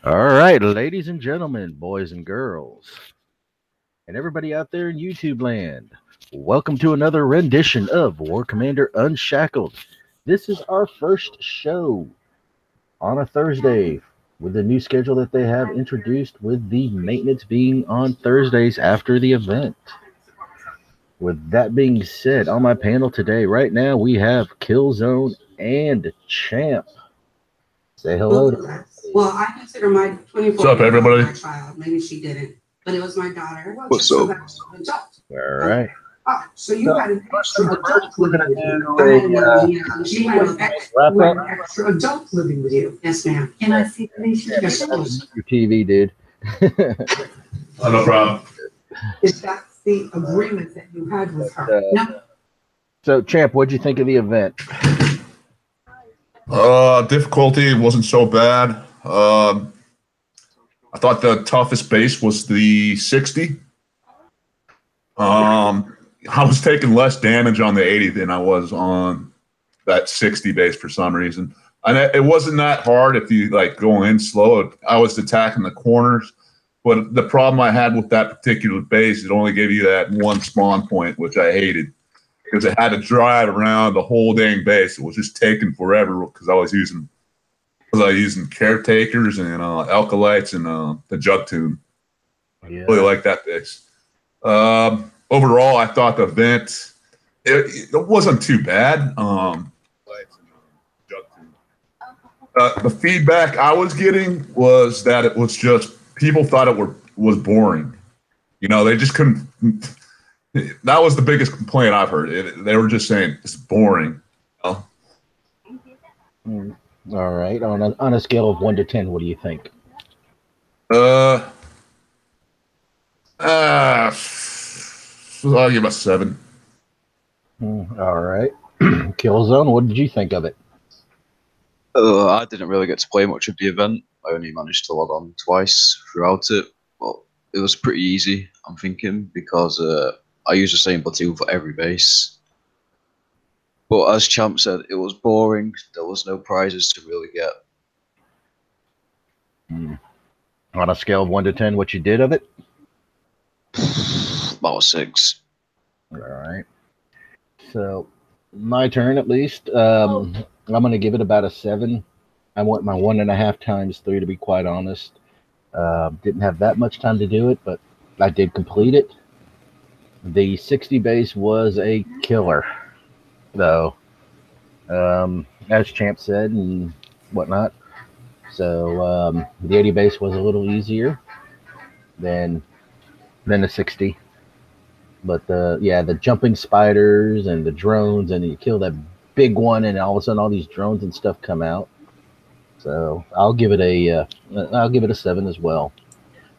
All right, ladies and gentlemen, boys and girls, and everybody out there in YouTube land, welcome to another rendition of War Commander Unshackled. This is our first show on a Thursday with the new schedule that they have introduced, with the maintenance being on Thursdays after the event. With that being said, on my panel today, right now, we have Killzone and Champ. Say hello. Well, I consider my 24 What's up, everybody? my child. Maybe she didn't, but it was my daughter. What's up? All right. Oh, so you had an extra adult We're living gonna with you. do You had an wrap up. extra adult living with you. Yes, ma'am. Can I see the nation? Yes, ma'am. Your TV, dude. Oh, no problem. If that's the agreement that you had with her. No. So, Champ, what'd you think of the event? Difficulty wasn't so bad. I thought the toughest base was the 60. I was taking less damage on the 80 than I was on that 60 base for some reason. And it wasn't that hard if you like go in slow. I was attacking the corners, but the problem I had with that particular base, it only gave you that one spawn point, which I hated because it had to drive around the whole dang base. It was just taking forever because I was using caretakers and alkalites and the jug tune. Yeah. Really like that base. Overall, I thought the event it wasn't too bad. The feedback I was getting was that it was just people thought it was boring. You know, they just couldn't. That was the biggest complaint I've heard. They were just saying it's boring. You know? All right. On a scale of 1 to 10, what do you think? I'll give it a 7. All right. Killzone, what did you think of it? I didn't really get to play much of the event. I only managed to log on twice throughout it. But it was pretty easy, I'm thinking, because I use the same platoon for every base. But as Champ said, it was boring. There was no prizes to really get. On a scale of 1 to 10, what you did of it? About a 6. All right. So, my turn at least. I'm going to give it about a 7. I want my 1.5 times 3, to be quite honest. Didn't have that much time to do it, but I did complete it. The 60 base was a killer, though, as Champ said and whatnot. So the 80 base was a little easier than the 60. But the jumping spiders and the drones, and you kill that big one, and all of a sudden all these drones and stuff come out. So I'll give it a 7 as well.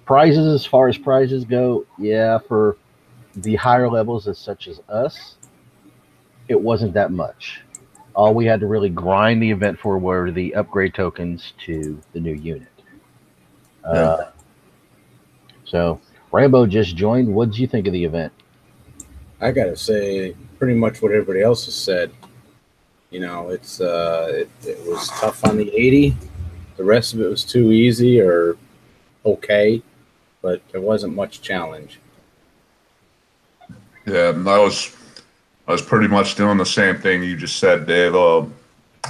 Prizes, as far as prizes go, yeah, for the higher levels as such as us, it wasn't that much. All we had to really grind the event for were the upgrade tokens to the new unit. So Rambo just joined. What did you think of the event? I gotta say, pretty much what everybody else has said. You know, it was tough on the 80. The rest of it was too easy or okay, but there wasn't much challenge. Yeah, I was pretty much doing the same thing you just said, Dave.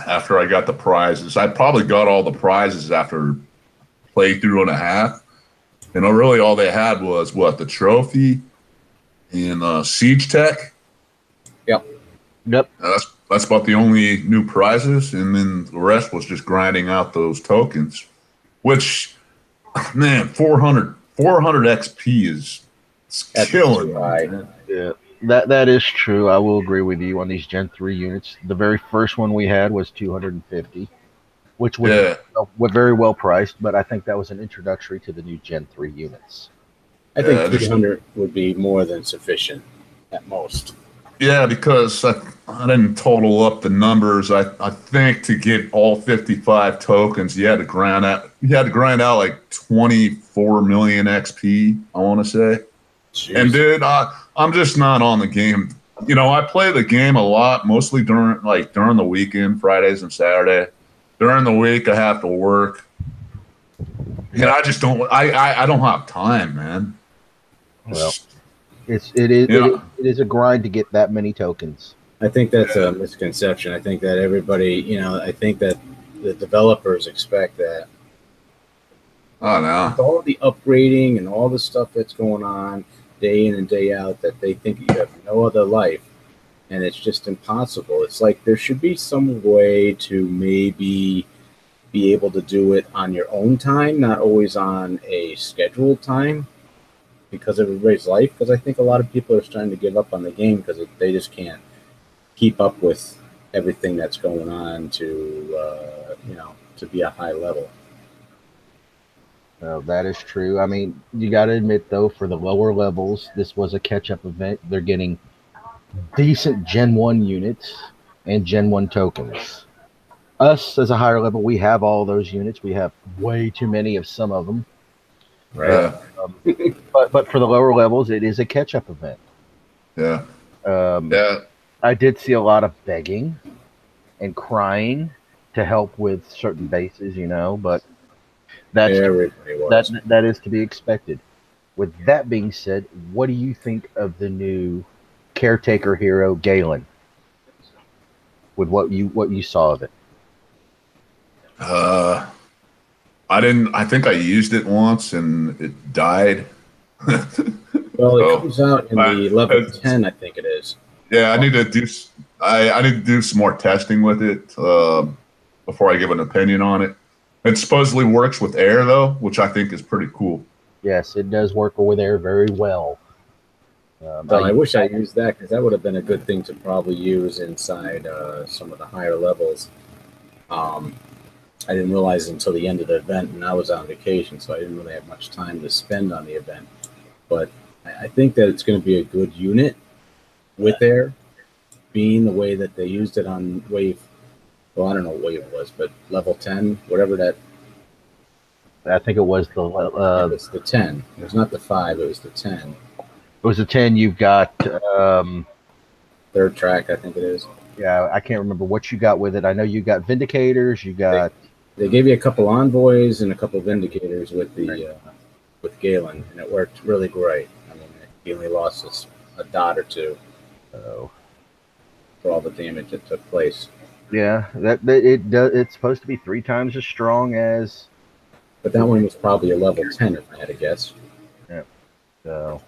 After I got the prizes, I probably got all the prizes after playthrough and a half. You know, really all they had was the trophy and siege tech. Yep. That's about the only new prizes, and then the rest was just grinding out those tokens. Which, man, 400 XP is killing. Yeah, that is true. I will agree with you on these Gen 3 units. The very first one we had was 250, which was very well priced, but I think that was an introductory to the new Gen 3 units. I think 300 would be more than sufficient at most. Yeah, because I didn't total up the numbers. I think to get all 55 tokens, you had to grind out like 24 million XP, I want to say. Jeez. And dude, I'm just not on the game. You know, I play the game a lot, mostly during the weekend, Fridays and Saturday. During the week, I have to work. And I just don't. I don't have time, man. Well, it is a grind to get that many tokens. I think that's a misconception. I think that everybody, I think that the developers expect that. Oh no! With all the upgrading and all the stuff that's going on day in and day out, that they think you have no other life, and it's just impossible. It's like there should be some way to maybe be able to do it on your own time, not always on a scheduled time, because of everybody's life. Because I think a lot of people are starting to give up on the game because they just can't keep up with everything that's going on to be a high level. That is true. I mean, you got to admit, though, for the lower levels, this was a catch-up event. They're getting decent Gen 1 units and Gen 1 tokens. Us, as a higher level, we have all those units. We have way too many of some of them. Right. But for the lower levels, it is a catch-up event. Yeah. Yeah. I did see a lot of begging and crying to help with certain bases, but that is to be expected. With that being said, what do you think of the new caretaker hero Galen? With what you saw of it? I didn't. I think I used it once and it died. Well, it comes out in the level 10, I think it is. Yeah, I need to do. I need to do some more testing with it before I give an opinion on it. It supposedly works with air, though, which I think is pretty cool. Yes, it does work with air very well. I wish I used that, because that would have been a good thing to probably use inside some of the higher levels. I didn't realize until the end of the event, and I was on vacation, so I didn't really have much time to spend on the event. But I think that it's going to be a good unit with air, being the way that they used it on wave. Well, I don't know what wave it was, but level 10, whatever that. I think it was it was the 10. It was not the 5. It was the 10. It was the 10. You've got third track, I think it is. Yeah, I can't remember what you got with it. I know you got Vindicators. You got. They gave you a couple envoys and a couple Vindicators with the with Galen, and it worked really great. I mean, he only lost a dot or two for all the damage that took place. Yeah, it's supposed to be 3 times as strong as. But that one was probably a level 10, if I had to guess. Yeah. So.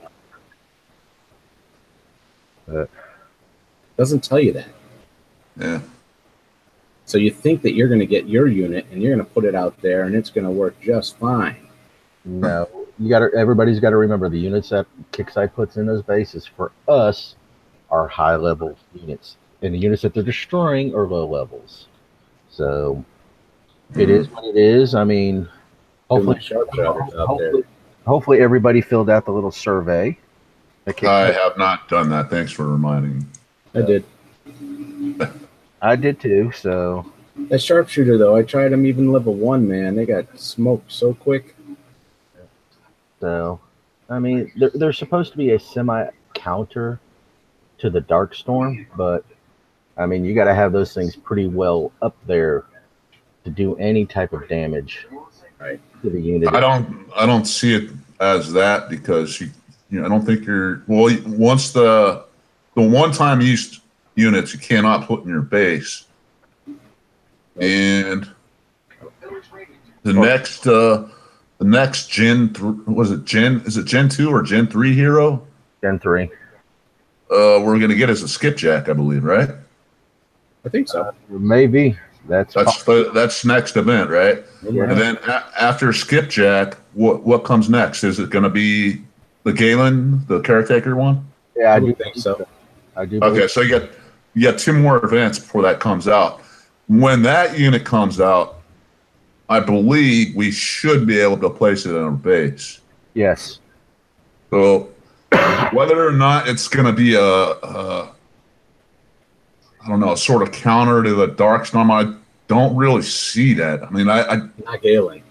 Doesn't tell you that. Yeah. So you think that you're going to get your unit and you're going to put it out there and it's going to work just fine. No, everybody's got to remember the units that Kickside puts in those bases for us are high level units, and the units that they're destroying are low levels. So it is what it is. I mean, hopefully everybody filled out the little survey. I have not done that. Thanks for reminding me. I did. I did too. So that sharpshooter, though, I tried them even level 1. Man, they got smoked so quick. So, I mean, they're supposed to be a semi counter to the Darkstorm, but I mean, you got to have those things pretty well up there to do any type of damage to the unit. I don't see it as that, because I don't think once the one-time use units you cannot put in your base, and the next Gen is it Gen 2 or Gen 3 hero? Gen 3. We're gonna get as a skipjack, I believe, right? I think so. Maybe that's next event, right? Yeah. And then after skipjack, what comes next? Is it gonna be the Galen, the caretaker one? Yeah, I do think so. I do. Okay, so you got 2 more events before that comes out. When that unit comes out, I believe we should be able to place it in our base. Yes. So whether or not it's going to be a sort of counter to the Darkstorm, I don't really see that. I mean, not Galen.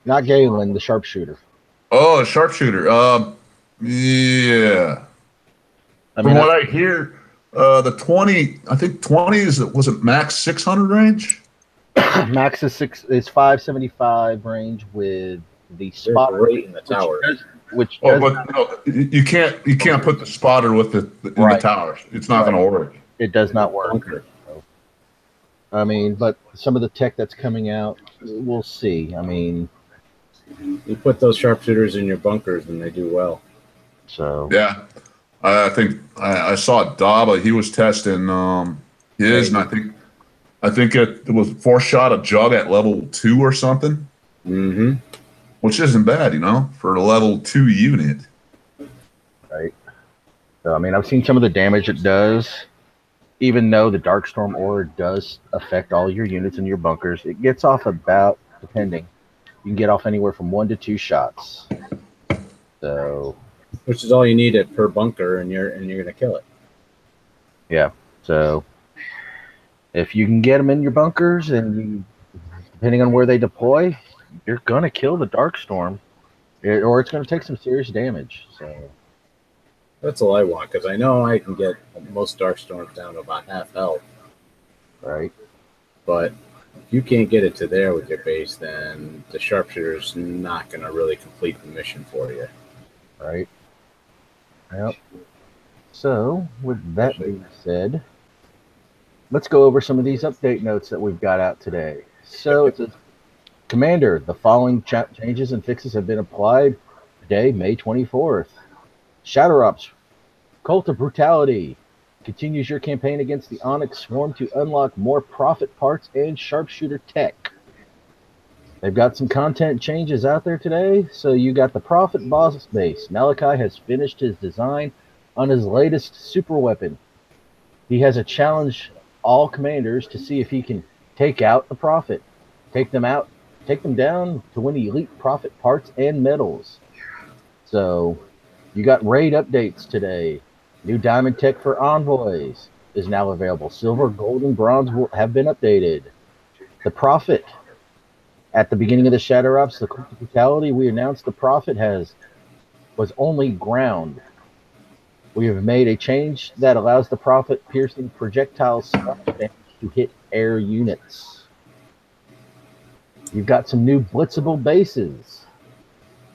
Not Galen, the sharpshooter. Oh, a sharpshooter. Yeah. From what I hear, the 20, I think 20 was it max 600 range? Max is 575 range with the They're spotter, great in the tower. which Oh, does but no, you can't put the spotter with in the Right. towers. It's not going to work. it does not work. Bunker. I mean, but some of the tech that's coming out, we'll see. I mean, You put those sharpshooters in your bunkers, and they do well. so Yeah, I think I saw Daba. He was testing his, and I think it was 4-shot a jug at level 2 or something, Mm-hmm. which isn't bad, for a level 2 unit. right. So I mean, I've seen some of the damage it does. Even though the Darkstorm Aura does affect all your units in your bunkers, it gets off about, depending, you can get off anywhere from 1 to 2 shots. So, Which is all you need per bunker, and you're gonna kill it. yeah. So, if you can get them in your bunkers, and you, depending on where they deploy, you're gonna kill the Darkstorm, or it's gonna take some serious damage. So, That's all I want, because I know I can get most Darkstorms down to about half health. right. But if you can't get it to there with your base, then the sharpshooter's not going to really complete the mission for you. Right. Yep. So, with that being said, let's go over some of these update notes that we've got out today. So, it says, Commander, the following changes and fixes have been applied today, May 24th. Shadow Ops, Cult of Brutality, continues your campaign against the Onyx Swarm to unlock more profit parts and sharpshooter tech. They've got some content changes out there today. So you got the Prophet boss base. Malachi has finished his design on his latest super weapon. He has a challenge all commanders to see if he can take out the Prophet. Take them down to win elite Prophet parts and medals. So you got raid updates today. New diamond tech for envoys is now available. Silver, gold, and bronze will have been updated. The Prophet. At the beginning of the Shadow Ops, the Cult of Brutality, we announced the Prophet was only ground. We have made a change that allows the Prophet piercing projectile splash damage to hit air units. You've got some new blitzable bases.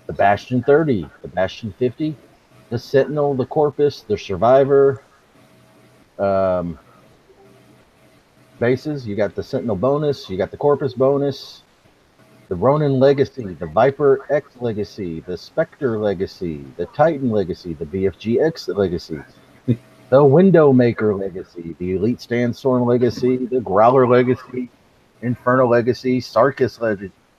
The Bastion 30, the Bastion 50, the Sentinel, the Corpus, the Survivor bases. You got the Sentinel bonus, you got the Corpus bonus, the Ronin Legacy, the Viper X Legacy, the Spectre Legacy, the Titan Legacy, the BFG-X Legacy, the Windowmaker Legacy, the Elite Sandstorm Legacy, the Growler Legacy, Inferno Legacy, Sarkis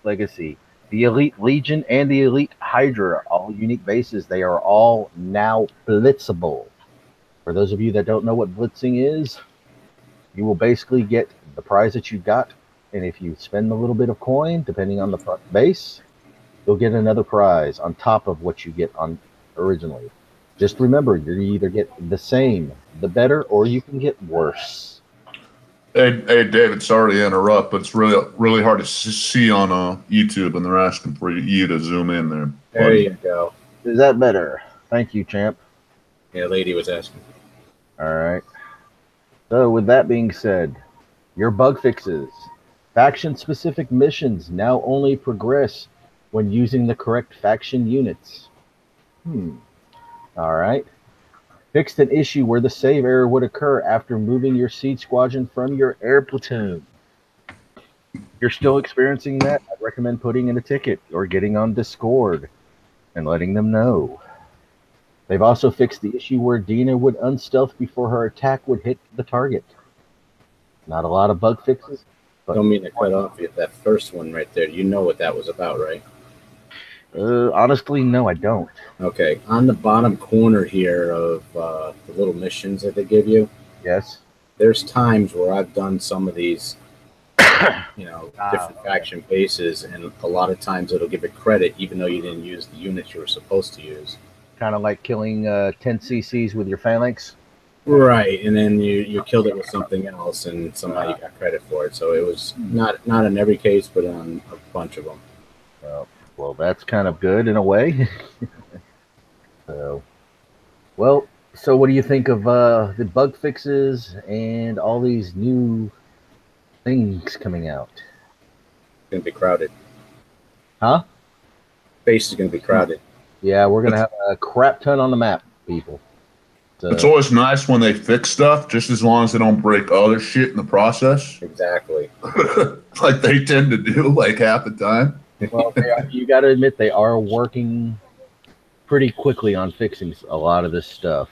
Legacy, the Elite Legion, and the Elite Hydra. All unique bases. They are all now blitzable. For those of you that don't know what blitzing is, you will basically get the prize that you got, and if you spend a little bit of coin, depending on the base, you'll get another prize on top of what you get on originally. Just remember, you either get the same, the better, or you can get worse. Hey, David, sorry to interrupt, but it's really hard to see on YouTube, and they're asking for you to zoom in there. There you go. Is that better? Thank you, champ. Yeah, lady was asking. All right. So with that being said, your bug fixes. Faction-specific missions now only progress when using the correct faction units. All right. Fixed an issue where the save error would occur after moving your siege squadron from your air platoon. If you're still experiencing that, I'd recommend putting in a ticket or getting on Discord and letting them know. They've also fixed the issue where Dina would unstealth before her attack would hit the target. Not a lot of bug fixes. Don't mean to cut off you. That first one right there, you know what that was about, right? Honestly, no, I don't. Okay. On the bottom corner here of the little missions that they give you, Yes. there's times where I've done some of these, different faction bases, and a lot of times it'll give it credit even though you didn't use the units you were supposed to use. Kind of like killing 10 CCs with your phalanx. Right, and then you killed it with something else, and somehow you got credit for it. So it was not in every case, but on a bunch of them. Well, that's kind of good in a way. So what do you think of the bug fixes and all these new things coming out? going to be crowded. Huh? Base is going to be crowded. Yeah, we're gonna have a crap ton on the map, people. So, It's always nice when they fix stuff, just as long as they don't break other shit in the process. Exactly. Like they tend to do, like half the time. well, you got to admit they are working pretty quickly on fixing a lot of this stuff.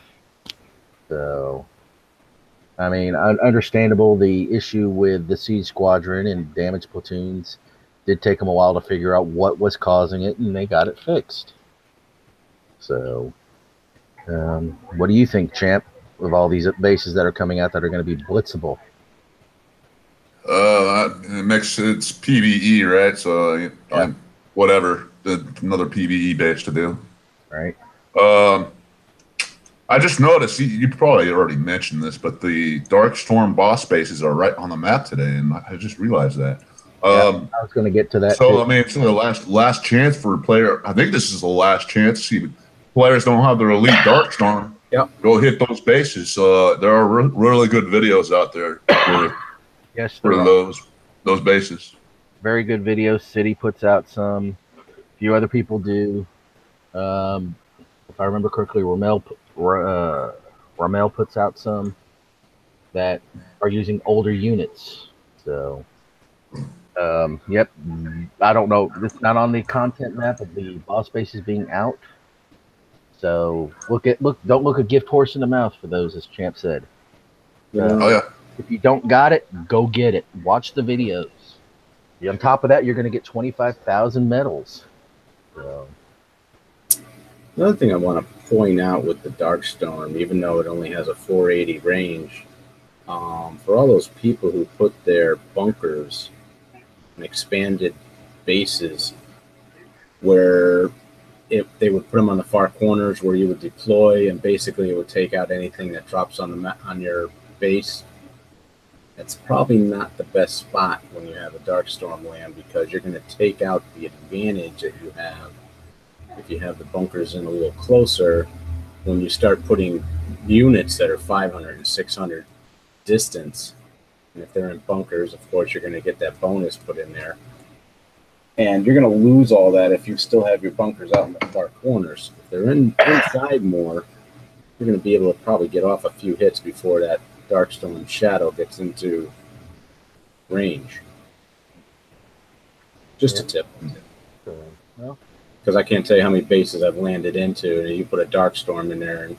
So, I mean, understandable. The issue with the Siege Squadron and damaged platoons did take them a while to figure out what was causing it, and they got it fixed. So, what do you think, Champ, of all these bases that are coming out that are going to be blitzable? It's PVE, right? So Yeah. whatever, another PVE base to do. Right. I just noticed, you probably already mentioned this, but the Darkstorm boss bases are right on the map today, and I just realized that. I was going to get to that. So, too. I mean, it's the last chance for a player. I think this is the last chance. See, players don't have their elite Darkstorm. Yep. Go hit those bases. There are really good videos out there for those bases. Very good videos. City puts out some. A few other people do. If I remember correctly, Ramel puts out some that are using older units. So, yep. I don't know. It's not on the content map of the boss bases being out. So don't look a gift horse in the mouth for those, as Champ said. Oh yeah. If you don't got it, go get it. Watch the videos. On top of that, you're going to get 25,000 medals. So. Another thing I want to point out with the Darkstorm, even though it only has a 480 range, for all those people who put their bunkers and expanded bases where if they would put them on the far corners where you would deploy, and basically it would take out anything that drops on your base. That's probably not the best spot when you have a Darkstorm land, because you're going to take out the advantage that you have if you have the bunkers in a little closer. When you start putting units that are 500 and 600 distance, and if they're in bunkers, of course, you're going to get that bonus put in there. And you're going to lose all that if you still have your bunkers out in the far corners. If they're inside more, you're going to be able to probably get off a few hits before that Darkstorm shadow gets into range. Just a tip. Because I can't tell you how many bases I've landed into, and you put a Darkstorm in there and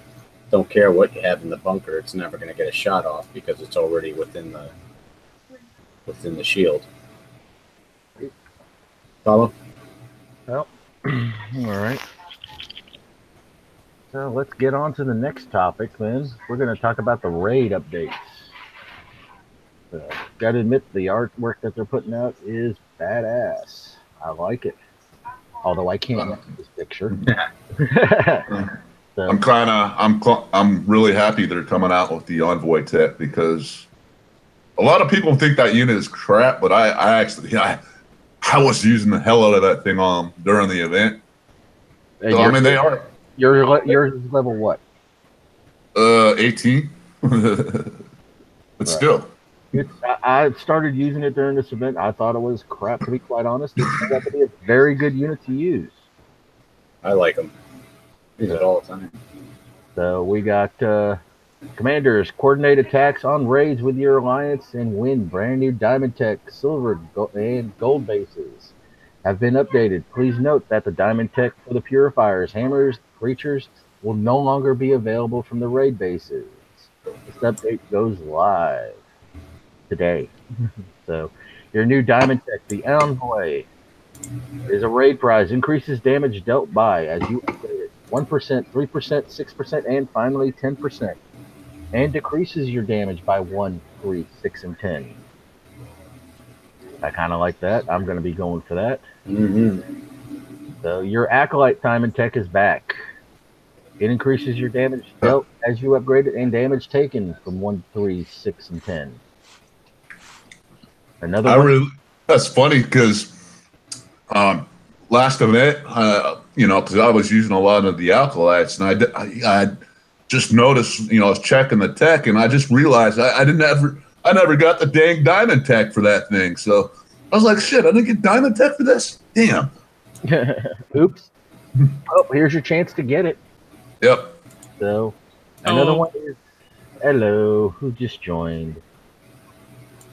don't care what you have in the bunker, it's never going to get a shot off because it's already within the shield. Follow? Well, all right. So let's get on to the next topic then. We're going to talk about the raid updates. Got to admit, the artwork that they're putting out is badass. I like it. Although I can't make this picture. So, I'm really happy they're coming out with the Envoy tech, because a lot of people think that unit is crap, but I was using the hell out of that thing during the event. So, I mean, they are. You're level what? 18. But right. Still. I started using it during this event. I thought it was crap, to be quite honest. It turned out to be a very good unit to use. I like them. Use it all the time. So we got commanders coordinate attacks on raids with your alliance and win brand new Diamond Tech, Silver, and Gold bases. Have been updated. Please note that the Diamond Tech for the Purifiers, Hammers, Creatures will no longer be available from the raid bases. This update goes live today. So your new Diamond Tech, the Envoy, is a raid prize. Increases damage dealt by as you upgrade it. 1%, 3%, 6%, and finally 10%. And decreases your damage by 1, 3, 6, and 10. I kind of like that. I'm going to be going for that. So your Acolyte Diamond Tech is back. It increases your damage dealt as you upgrade it and damage taken from 1, 3, 6, and 10. That's funny because last event, because I was using a lot of the Acolytes, and I just noticed, I was checking the tech, and I just realized I never got the dang Diamond Tech for that thing. So I was like, shit, I didn't get Diamond Tech for this? Damn. Oops. Oh, here's your chance to get it. Yep. So, another one is, hello, who just joined?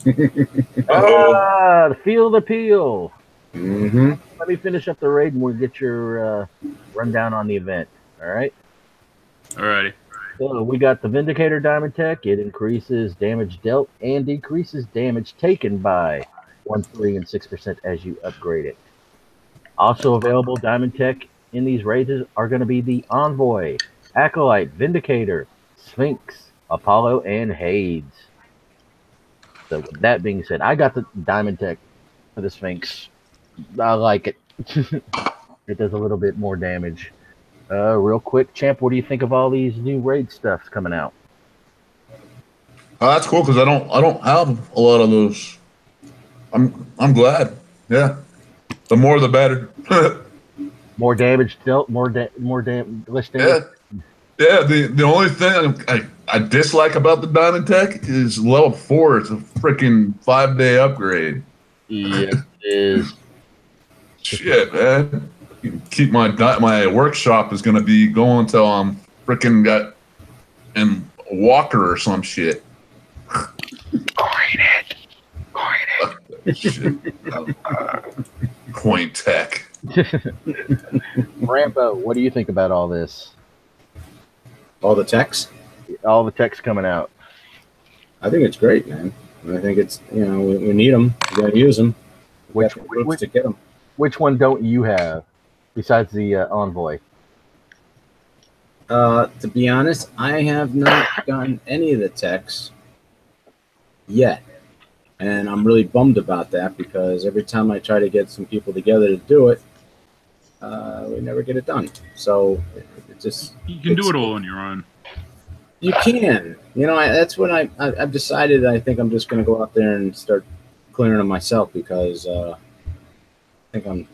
The Field Appeal. Mm-hmm. Let me finish up the raid and we'll get your rundown on the event. All right? Alrighty. So we got the Vindicator Diamond Tech. It increases damage dealt and decreases damage taken by 1, 3, and 6% as you upgrade it. Also available Diamond Tech in these raids are going to be the Envoy, Acolyte, Vindicator, Sphinx, Apollo, and Hades. So with that being said, I got the Diamond Tech for the Sphinx. I like it. It does a little bit more damage. Real quick, Champ, what do you think of all these new raid stuffs coming out? That's cool because I don't have a lot of those. I'm glad. Yeah, the more the better. More damage dealt, less damage. Yeah. The only thing I dislike about the Diamond Tech is level 4. It's a freaking 5-day upgrade. Yes, it is. Shit, man. Keep my workshop is gonna be going until I'm freaking got in a walker or some shit. Coin it. Shit. Coin Tech. Rambo, what do you think about all this? All the techs? All the techs coming out. I think it's great, man. I think it's, we need them. We gotta use them. Which to get them. Which one don't you have besides the Envoy? To be honest, I have not gotten any of the techs yet. And I'm really bummed about that because every time I try to get some people together to do it, we never get it done. So it just... You can do it all on your own. You can. That's when I've decided I think I'm just going to go out there and start clearing them myself because I think I'm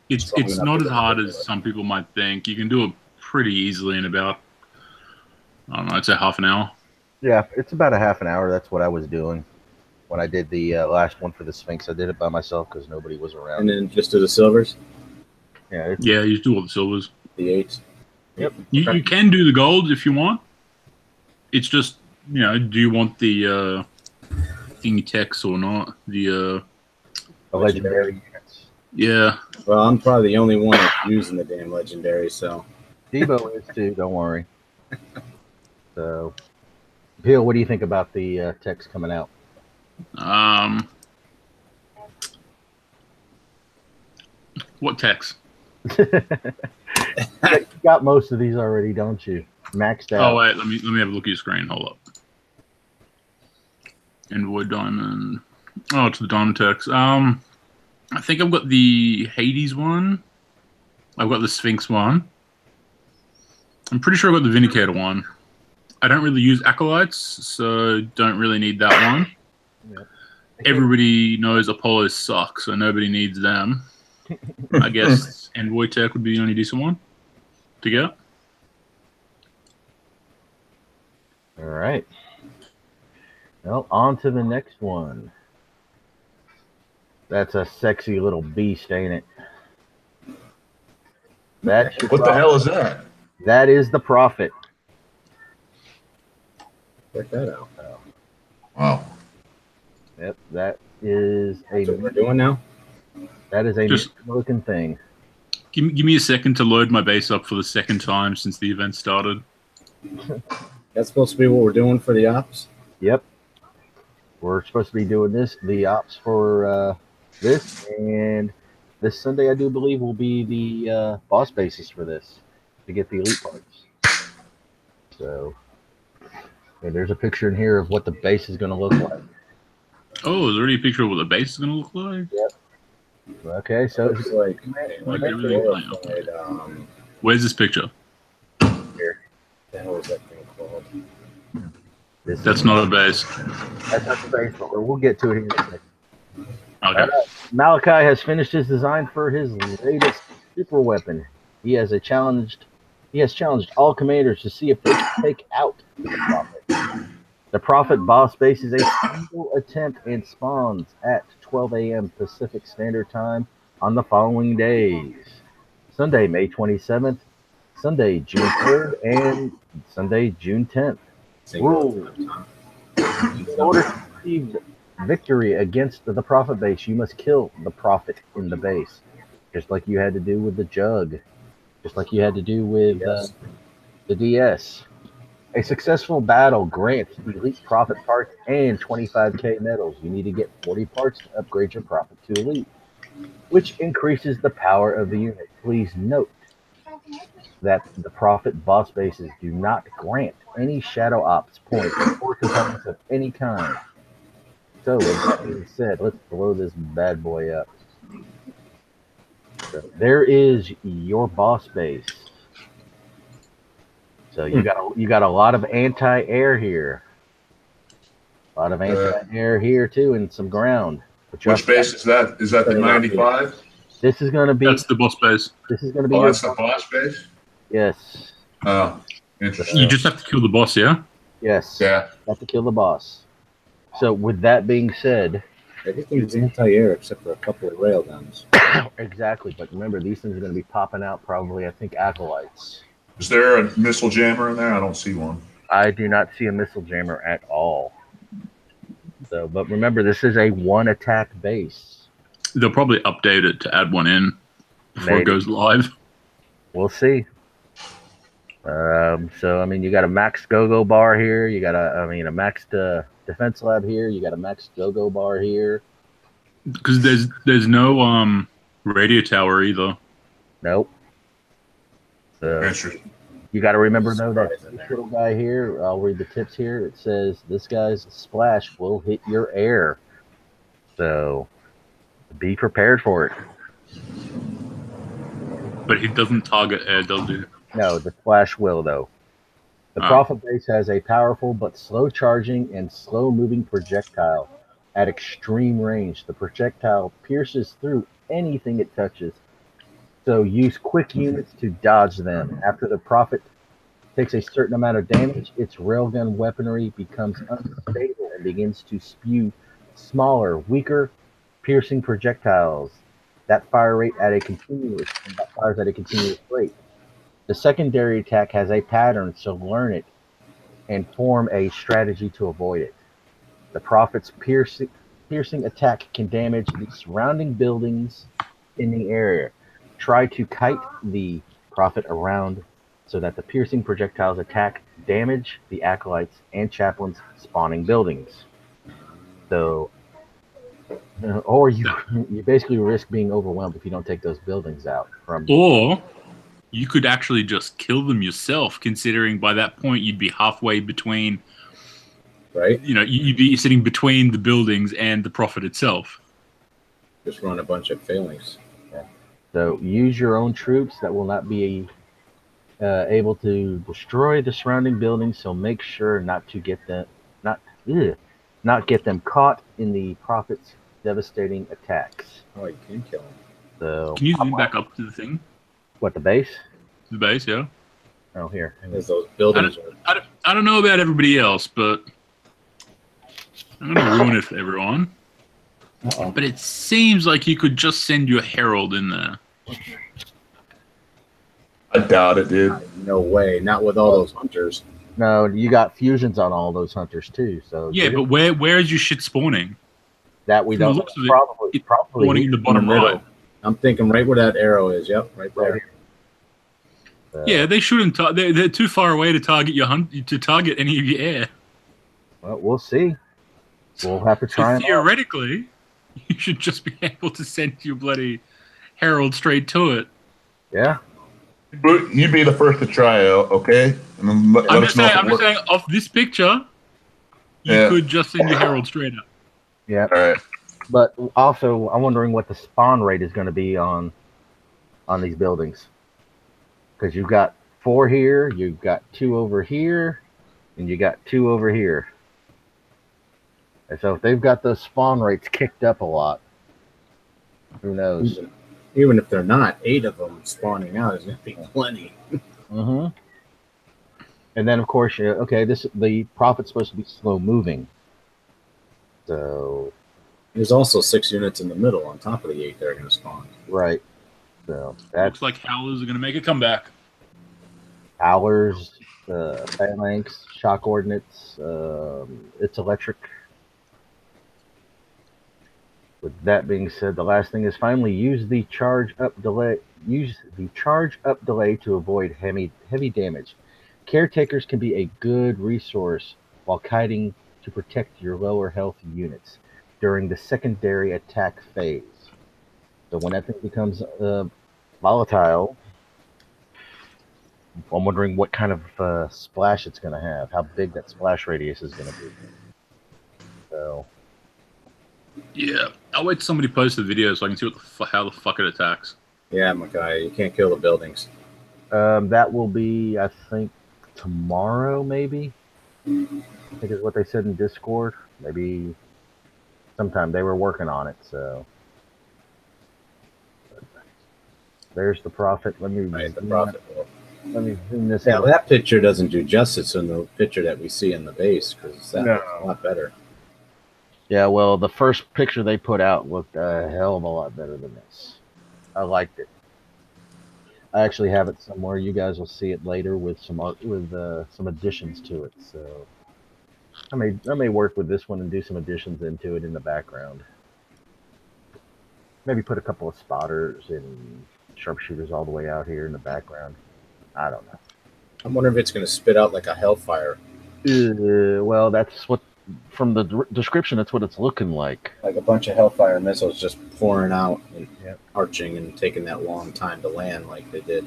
It's not as hard as some people might think. You can do it pretty easily in about, I don't know, I'd say half an hour. Yeah, it's about a half an hour. That's what I was doing when I did the last one for the Sphinx. I did it by myself because nobody was around. And then just do the silvers? Yeah, you do all the silvers. The 8s? Yep. You can do the gold if you want. It's just, do you want the thingy techs or not? The legendary units. Yeah. Well, I'm probably the only one that's using the damn legendary, so. Debo is too, don't worry. So, Bill, what do you think about the techs coming out? What techs? You got most of these already, don't you? Maxed out. Oh wait, let me have a look at your screen. Hold up. Envoy Diamond. Oh, it's the Diamond techs. I think I've got the Hades one. I've got the Sphinx one. I'm pretty sure I've got the Vindicator one. I don't really use Acolytes, so don't really need that one. Yep. Everybody knows Apollo sucks, so nobody needs them. I guess Envoy Tech would be the only decent one to get. All right. Well, on to the next one. That's a sexy little beast, ain't it? That's What the hell is that? That is the Prophet. Check that out. Wow. Yep, that is That's what we're doing now? that is a Just- looking thing. Give me a second to load my base up for the second time since the event started. That's supposed to be what we're doing for the ops? Yep. We're supposed to be doing the ops for this, and this Sunday, I do believe, will be the boss basis for this to get the elite parts. So, and there's a picture in here of what the base is going to look like. Oh, is there already a picture of what the base is going to look like? Okay, so It's like everything glorified, Where's this picture? here, the hell is that thing called? That's not a base. That's not the base, but we'll get to it here in a second. Okay. Malachi has finished his design for his latest super weapon. He has challenged all commanders to see if they can take out the Prophet. The Prophet boss base is a single attempt and spawns at 12 a.m. Pacific Standard Time on the following days: Sunday, May 27th, Sunday, June 3rd, and Sunday, June 10th. Rules. In order to achieve victory against the Prophet base, you must kill the Prophet in the base, just like you had to do with the Jug, just like you had to do with the DS. A successful battle grants elite Prophet parts and 25k medals. You need to get 40 parts to upgrade your Prophet to elite, which increases the power of the unit. Please note that the Prophet boss bases do not grant any Shadow Ops points or components of any kind. So, with that being said, let's blow this bad boy up. So, there is your boss base. So you got a lot of anti-air here. A lot of anti-air here too, and some ground. Which base is that? Is that the 95? This is going to be. That's the boss base. This is going to be. Oh, that's the boss base? Yes. Oh, interesting. You just have to kill the boss, yeah? Yes. Yeah. Have to kill the boss. So with that being said, everything's anti-air except for a couple of rail guns. Exactly, but remember these things are going to be popping out probably. I think acolytes. Is there a missile jammer in there? I don't see one. I do not see a missile jammer at all. So, but remember, this is a one attack base. They'll probably update it to add one in before it goes live. We'll see. So I mean, you got a max go-go bar here. You got a maxed defense lab here. You got a maxed go-go bar here. Because there's no radio tower either. Nope. So you got to remember though that this little guy here. I'll read the tips here. It says this guy's splash will hit your air. So be prepared for it. But he doesn't target air, does he? No, the splash will though. The Prophet base has a powerful but slow charging and slow moving projectile at extreme range. The projectile pierces through anything it touches. So use quick units to dodge them. After the Prophet takes a certain amount of damage, its railgun weaponry becomes unstable and begins to spew smaller, weaker, piercing projectiles that fires at a continuous rate. The secondary attack has a pattern, so learn it and form a strategy to avoid it. The Prophet's piercing attack can damage the surrounding buildings in the area. Try to kite the Prophet around so that the piercing projectiles attack, damage the acolytes and chaplains spawning buildings. So, or you basically risk being overwhelmed if you don't take those buildings out. Or you could actually just kill them yourself, considering by that point you'd be halfway between. Right. You know, you'd be sitting between the buildings and the Prophet itself. Just run a bunch of phalanx. So use your own troops that will not be able to destroy the surrounding buildings. So make sure not to get them not get them caught in the Prophet's devastating attacks. Oh, you can kill them. So can you zoom back up to the thing? What, the base? The base, yeah. Oh, here. There's those buildings. I don't know about everybody else, but I'm going to ruin it for everyone. Uh-oh. But it seems like you could just send your herald in there. I doubt it, dude. No way. Not with all those hunters. No, you got fusions on all those hunters too. So yeah, but where is your shit spawning? That we don't. Probably spawning in the bottom right. I'm thinking right where that arrow is. Yep, right there. Yeah, they shouldn't. They're too far away to target target any of your air. Well, we'll see. We'll have to try. So theoretically, you should just be able to send your bloody herald straight to it. Yeah. You'd be the first to try it, okay? And then I'm just saying, off this picture, you could just send your herald straight up. Yeah. All right. But also, I'm wondering what the spawn rate is going to be on these buildings. Because you've got 4 here, you've got 2 over here, and you got 2 over here. And so if they've got those spawn rates kicked up a lot, who knows? Even if they're not, 8 of them spawning out is going to be plenty. Mm-hmm. And then, of course, the Prophet's supposed to be slow moving. So There's also 6 units in the middle on top of the 8 that are going to spawn. Right. So that's Looks like Howlers are going to make a comeback. Howlers, Phalanx, Shock Ordnance, it's electric. With that being said, the last thing is finally use the charge up delay. Use the charge up delay to avoid heavy damage. Caretakers can be a good resource while kiting to protect your lower health units during the secondary attack phase. So when that thing becomes volatile, I'm wondering what kind of splash it's going to have, how big that splash radius is going to be. So Yeah, I'll wait till somebody posts the video so I can see how the fuck it attacks. Yeah, my guy, you can't kill the buildings. that will be, I think, tomorrow, maybe. I think is what they said in Discord. Maybe sometime. They were working on it, so. There's the Prophet. Let me Right, the Prophet will. Let me zoom this Yeah, out. that picture doesn't do justice in the picture that we see in the base, because that No. looks a lot better. Yeah, well, the first picture they put out looked a hell of a lot better than this. I liked it. I actually have it somewhere. You guys will see it later with some art, with some additions to it. So I may work with this one and do some additions into it in the background. Maybe put a couple of spotters and sharpshooters all the way out here in the background. I don't know. I'm wondering if it's going to spit out like a hellfire. Well, that's what, from the description, that's what it's looking like. Like a bunch of hellfire missiles just pouring out and Yep. arching and taking that long time to land like they did.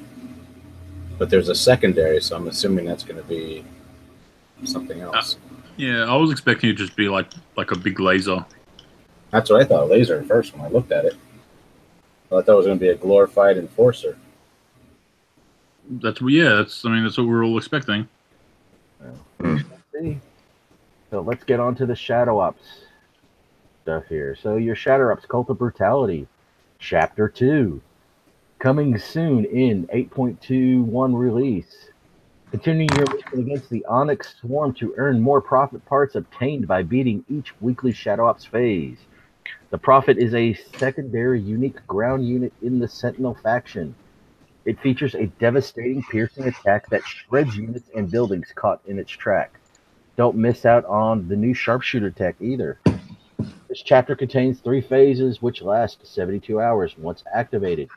But there's a secondary, so I'm assuming that's going to be something else. Yeah, I was expecting it to just be like a big laser. That's what I thought, a laser at first when I looked at it. I thought it was going to be a glorified enforcer. That's that's what we're all expecting. Let's see. So let's get on to the Shadow Ops stuff here. So your Shadow Ops Cult of Brutality, Chapter 2, coming soon in 8.21 release. Continue your mission against the Onyx Swarm to earn more profit parts obtained by beating each weekly Shadow Ops phase. The Prophet is a secondary unique ground unit in the Sentinel faction. It features a devastating, piercing attack that shreds units and buildings caught in its track. Don't miss out on the new sharpshooter tech either. This chapter contains 3 phases which last 72 hours once activated.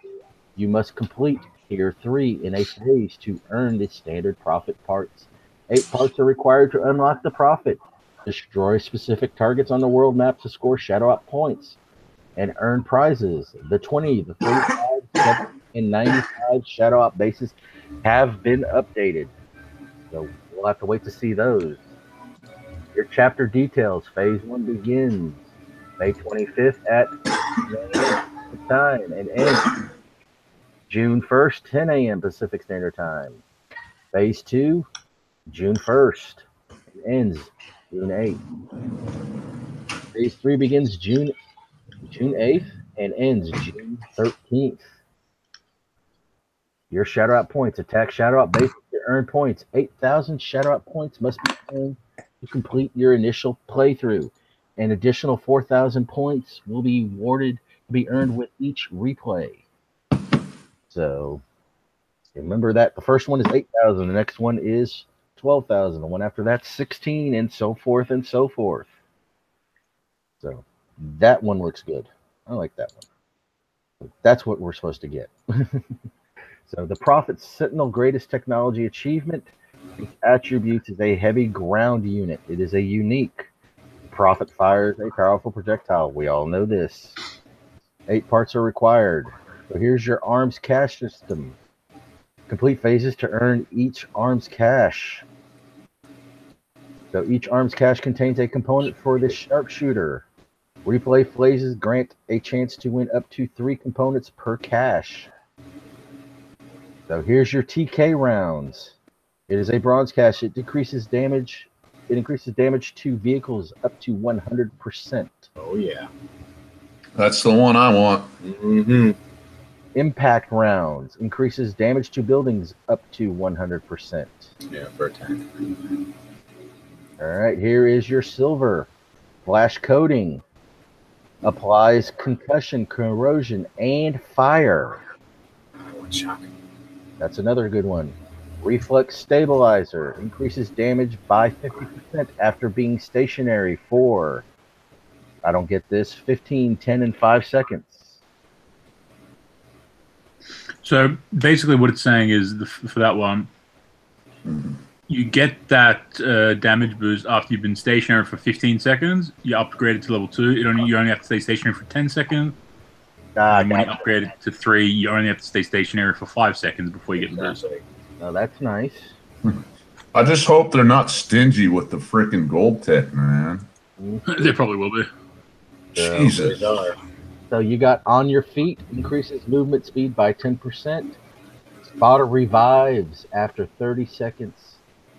You must complete Tier 3 in a phase to earn the standard Prophet parts. 8 parts are required to unlock the Prophet. Destroy specific targets on the world map to score Shadow Op points and earn prizes. The 20, the 45, 70, and 95 Shadow Op bases have been updated. So we'll have to wait to see those. Your chapter details. Phase 1 begins May 25th at 9 a.m. time and ends June 1st, 10 a.m. Pacific Standard Time. Phase 2, June 1st, and ends June 8th. Phase 3 begins June 8th and ends June 13th. Your Shadow Out points. Attack Shadow Out basic to earn points. 8,000 Shadow Out points must be earned to complete your initial playthrough. An additional 4,000 points will be earned with each replay. So remember that the first one is 8,000, the next one is 12,000, the one after that 16, and so forth and so forth. So that one looks good. I like that one. That's what we're supposed to get. So the Prophet's Sentinel greatest technology achievement, its attributes is a heavy ground unit. It is a unique. Prophet fires a powerful projectile. We all know this. 8 parts are required. So here's your arms cache system. Complete phases to earn each arms cache. So each arms cache contains a component for the sharpshooter. Replay phases grant a chance to win up to 3 components per cache. So here's your TK rounds. It is a bronze cache. It decreases damage. It increases damage to vehicles up to 100%. Oh, yeah. That's the one I want. Mm-hmm. Impact rounds increases damage to buildings up to 100%. Yeah, for attack. All right, here is your silver. Flash coating. Applies concussion, corrosion, and fire. One shock. That's another good one. Reflex stabilizer. Increases damage by 50% after being stationary for, I don't get this, 15, 10, and 5 seconds. So basically, what it's saying is for that one, you get that damage boost after you've been stationary for 15 seconds. You upgrade it to level 2. You only have to stay stationary for 10 seconds. And when you upgrade it to 3, you only have to stay stationary for 5 seconds before you get the boost. Oh, that's nice. I just hope they're not stingy with the freaking gold tech, man. They probably will be. Jesus. So you got on your feet, increases movement speed by 10%. Spotter revives after 30 seconds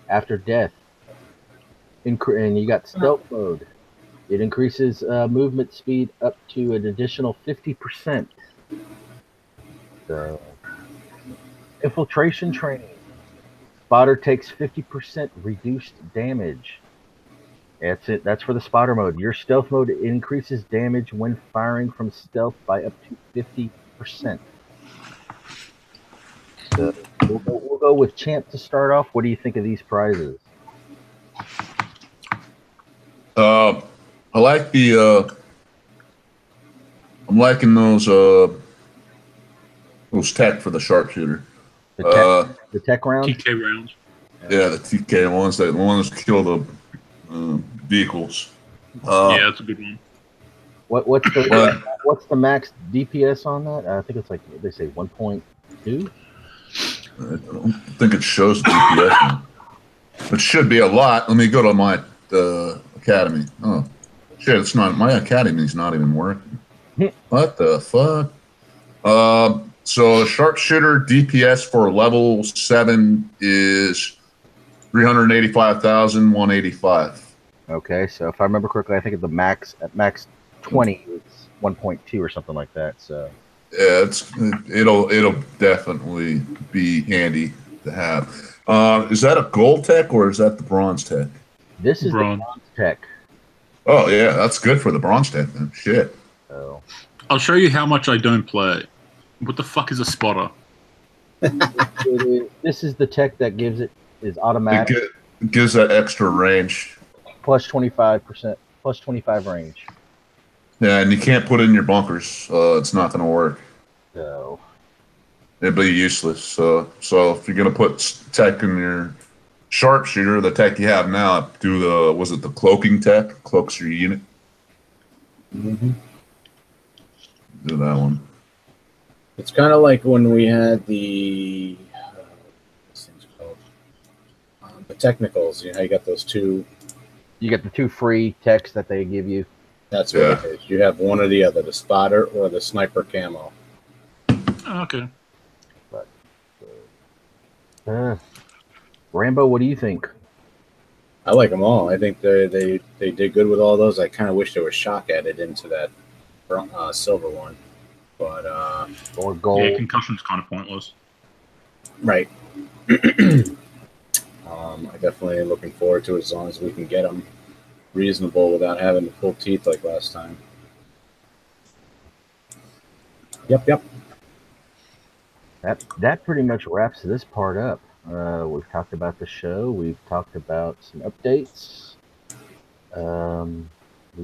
after death. And you got stealth mode. It increases movement speed up to an additional 50%. So, infiltration training. Spotter takes 50% reduced damage. That's it. That's for the spotter mode. Your stealth mode increases damage when firing from stealth by up to 50%. So we'll go with Champ to start off. What do you think of these prizes? I like the. I'm liking those tech for the sharpshooter. The tech rounds. TK rounds. Yeah, the TK ones that kill the vehicles. Yeah, that's a good one. What's the max DPS on that? I think it's like they say 1.2. I don't think it shows DPS. It should be a lot. Let me go to my academy. Oh, shit! It's not my academy's not even working. What the fuck? So sharpshooter DPS for level 7 is 385,185. Okay, so if I remember correctly, I think at max 20, it's 1.2 or something like that. So yeah, it'll definitely be handy to have. Is that a gold tech or is that the bronze tech? This is the bronze tech. Oh yeah, that's good for the bronze tech then. Shit. So I'll show you how much I don't play. What the fuck is a spotter? This is the tech that is automatic. It gives that extra range. Plus 25%, plus 25 range. Yeah, and you can't put it in your bunkers. It's not going to work. So it'd be useless. So if you're going to put tech in your sharpshooter, the tech you have now, do the cloaking tech? Cloaks your unit. Mm-hmm. Do that one. It's kind of like when we had the what's things called the technicals. You know, how you got those two. You get the 2 free techs that they give you. That's what it is. You have one or the other, the spotter or the sniper camo. Okay. But Rambo, what do you think? I like them all. I think they did good with all those. I kind of wish there was shock added into that silver one, but or gold. Yeah, concussion's kind of pointless. Right. I definitely am looking forward to it as long as we can get them reasonable without having to pull teeth like last time. Yep. That pretty much wraps this part up. We've talked about the show. We've talked about some updates.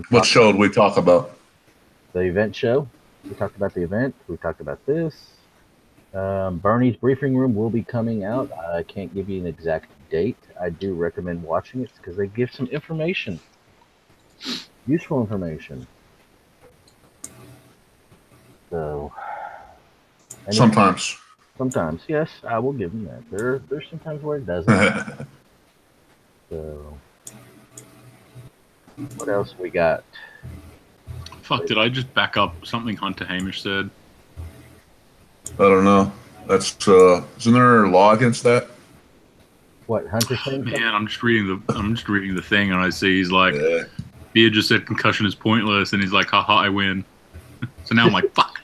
What show did we talk about? The event show. We talked about the event. We talked about this. Bernie's briefing room will be coming out. I can't give you an exact date. I do recommend watching it because they give some information, useful information. So sometimes, yes, I will give them that. There's sometimes where it doesn't. So what else we got? Fuck! Did I just back up something Hunter Hamish said? I don't know. That's isn't there a law against that? What, Hunter saying? Man, I'm just reading the thing, and I see he's like, Bia just said concussion is pointless, and he's like, haha, I win. So now I'm like, fuck.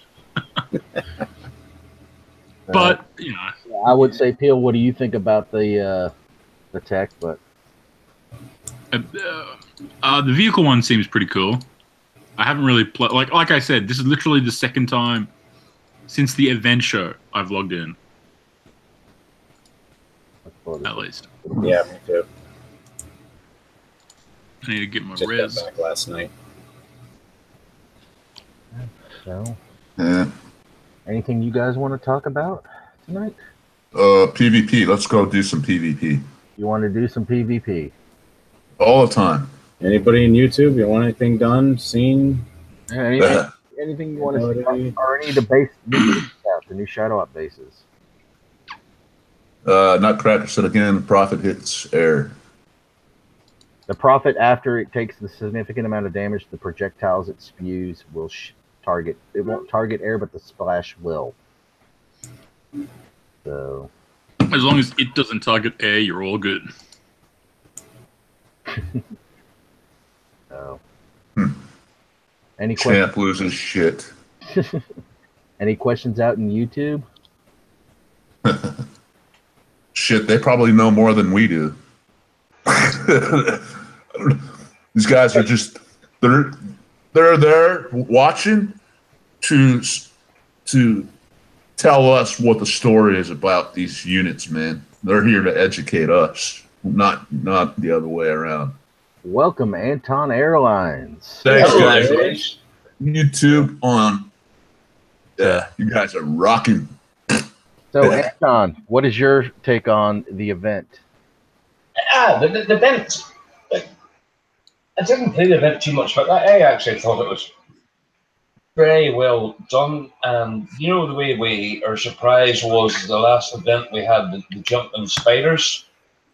But you know, I would say, Peel, what do you think about the tech? But the vehicle one seems pretty cool. I haven't really played. Like I said, this is literally the second time since the event show I've logged in. At least. Yeah, me too. I need to get my Just res. got back last night. So, Yeah. anything you guys want to talk about tonight? PvP. Let's go do some PvP. You want to do some PvP? All the time. Anybody in YouTube? You want anything done, seen? Yeah, anything you want to see? Or any of the new shadow up bases? Nutcracker said again, Prophet hits air. The Prophet, after it takes the significant amount of damage, the projectiles it spews will target. It won't target air, but the splash will. So, as long as it doesn't target air, you're all good. So, any questions? Champ loses shit. Any questions out in YouTube? Shit, they probably know more than we do. These guys are just they're there watching to tell us what the story is about these units, man. They're here to educate us, not the other way around. Welcome, Anton Airlines. Thanks, guys. YouTube on. Yeah, you guys are rocking. So, Anton, what is your take on the event? The event. I didn't play the event too much, but I actually thought it was very well done. And you know, the way our surprise was the last event we had the jumping spiders,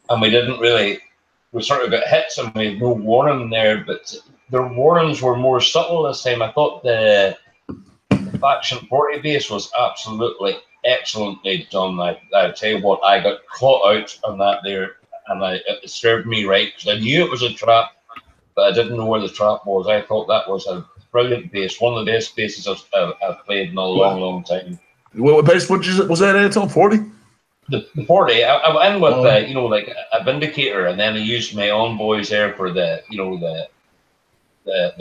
and we sort of got hits and we had no warning there, but the warnings were more subtle this time. I thought the Faction 40 base was absolutely excellently done. I tell you what, I got caught out on that there, and it served me right, because I knew it was a trap, but I didn't know where the trap was. I thought that was a brilliant base, one of the best bases I've played in a long time. What base? Was that Anton 40? The 40. I went in with like a Vindicator, and then I used my envoys there for the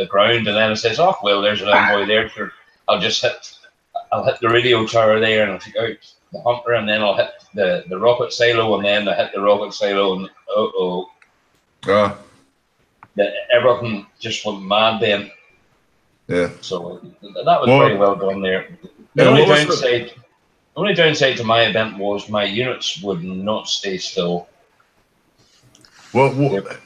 ground, and then it says, oh well, there's an envoy there. Sure, I'll hit the radio tower there, and I'll take out the Hunter, and then I'll hit the rocket silo, and then I hit the rocket silo, and everything just went mad then. Yeah. So that was very well done there. The only downside to my event was my units would not stay still. Well,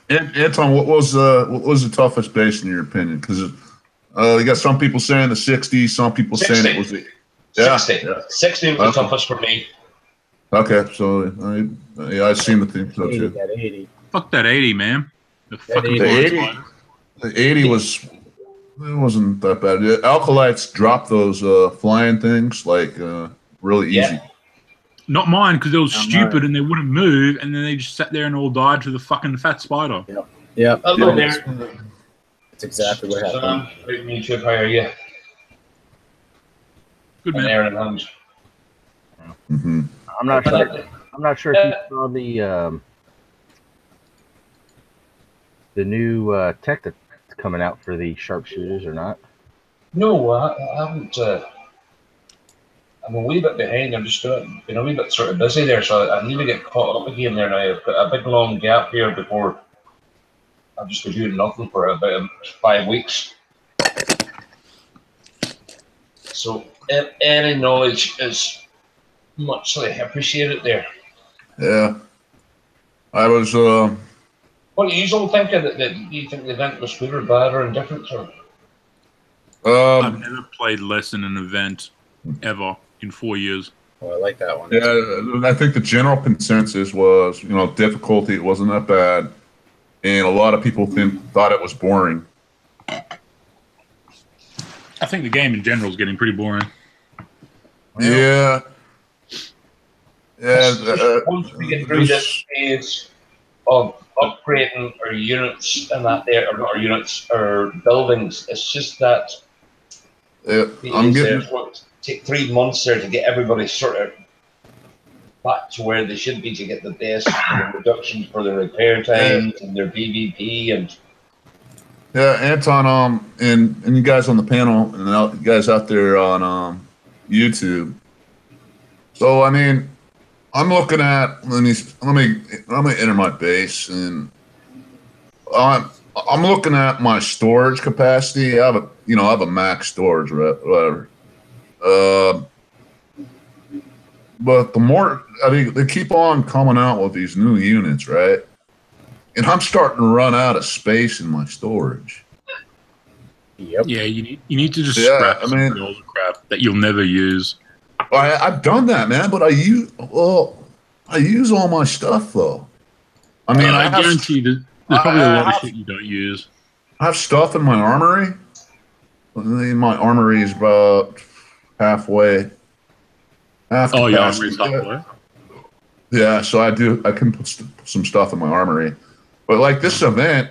Anton, what was the toughest base in your opinion? Because you got some people saying the 60, some people 60. Saying it was the 60. Yeah. 60 was the toughest for me. Okay, so I seen the thing. So too. That 80. Fuck that 80, man. The 80 wasn't that bad. Alkalites dropped those flying things like really easy. Not mine, because they were stupid and they wouldn't move, and then they just sat there and all died to the fucking fat spider. Yep. That's exactly what happened. YouTube, how are you? Good man. There in hand. Mm-hmm. I'm not sure if you saw the new tech that's coming out for the sharpshooters or not. No, I haven't. I'm a wee bit behind. I'm just been a wee bit sort of busy there, so I need to get caught up again there now. I've got a big long gap here before I've just been doing nothing for about 5 weeks. So any knowledge is muchly appreciated there. Yeah. I was What do you all think of it? Do you think the event was good or bad or indifferent? I've never played less in an event ever in 4 years. Oh, I like that one. Yeah, I think the general consensus was, difficulty. It wasn't that bad, and a lot of people thought it was boring. I think the game in general is getting pretty boring. Yeah. Once we get through this phase of upgrading our units and that there, or not our units, our buildings, it's just that take 3 months there to get everybody sort of back to where they should be to get the best reductions for their repair times and their PvP, and Yeah, Anton, and you guys on the panel, and you guys out there on YouTube. So I mean, I'm looking at let me enter my base, and I'm looking at my storage capacity. I have a max storage, whatever. But the more they keep on coming out with these new units, right? And I'm starting to run out of space in my storage. Yep. Yeah, you need to just scrap some of the older crap that you'll never use. I've done that, man, but I use all my stuff though. I mean, I guarantee there's probably a lot of shit you don't use. I have stuff in my armory. My armory is about halfway. Oh, your armory is halfway. Yeah, so I can put some stuff in my armory, but like this event,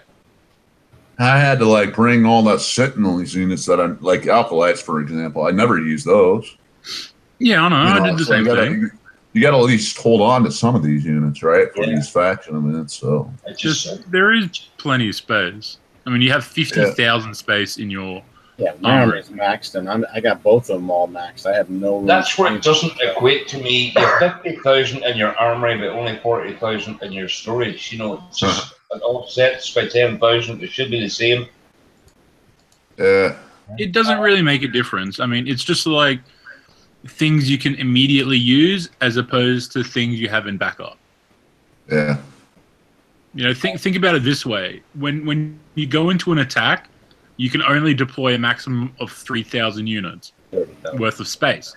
I had to like bring all that Sentinels units that I like Alkalites, for example. I never use those. Yeah, I know. I did the same thing. You got to at least hold on to some of these units, right, for these faction events. So there is plenty of space. I mean, you have 50,000 space in your. Yeah, my armory's maxed, and I got both of them all maxed. I have no room. That's where it doesn't equate to me. You have 50,000 in your armory, but only 40,000 in your storage. You know, it's just it offsets by 10,000. It should be the same. Yeah. It doesn't really make a difference. I mean, it's just like things you can immediately use as opposed to things you have in backup. Yeah. You know, think about it this way: when you go into an attack, you can only deploy a maximum of 3,000 units worth of space,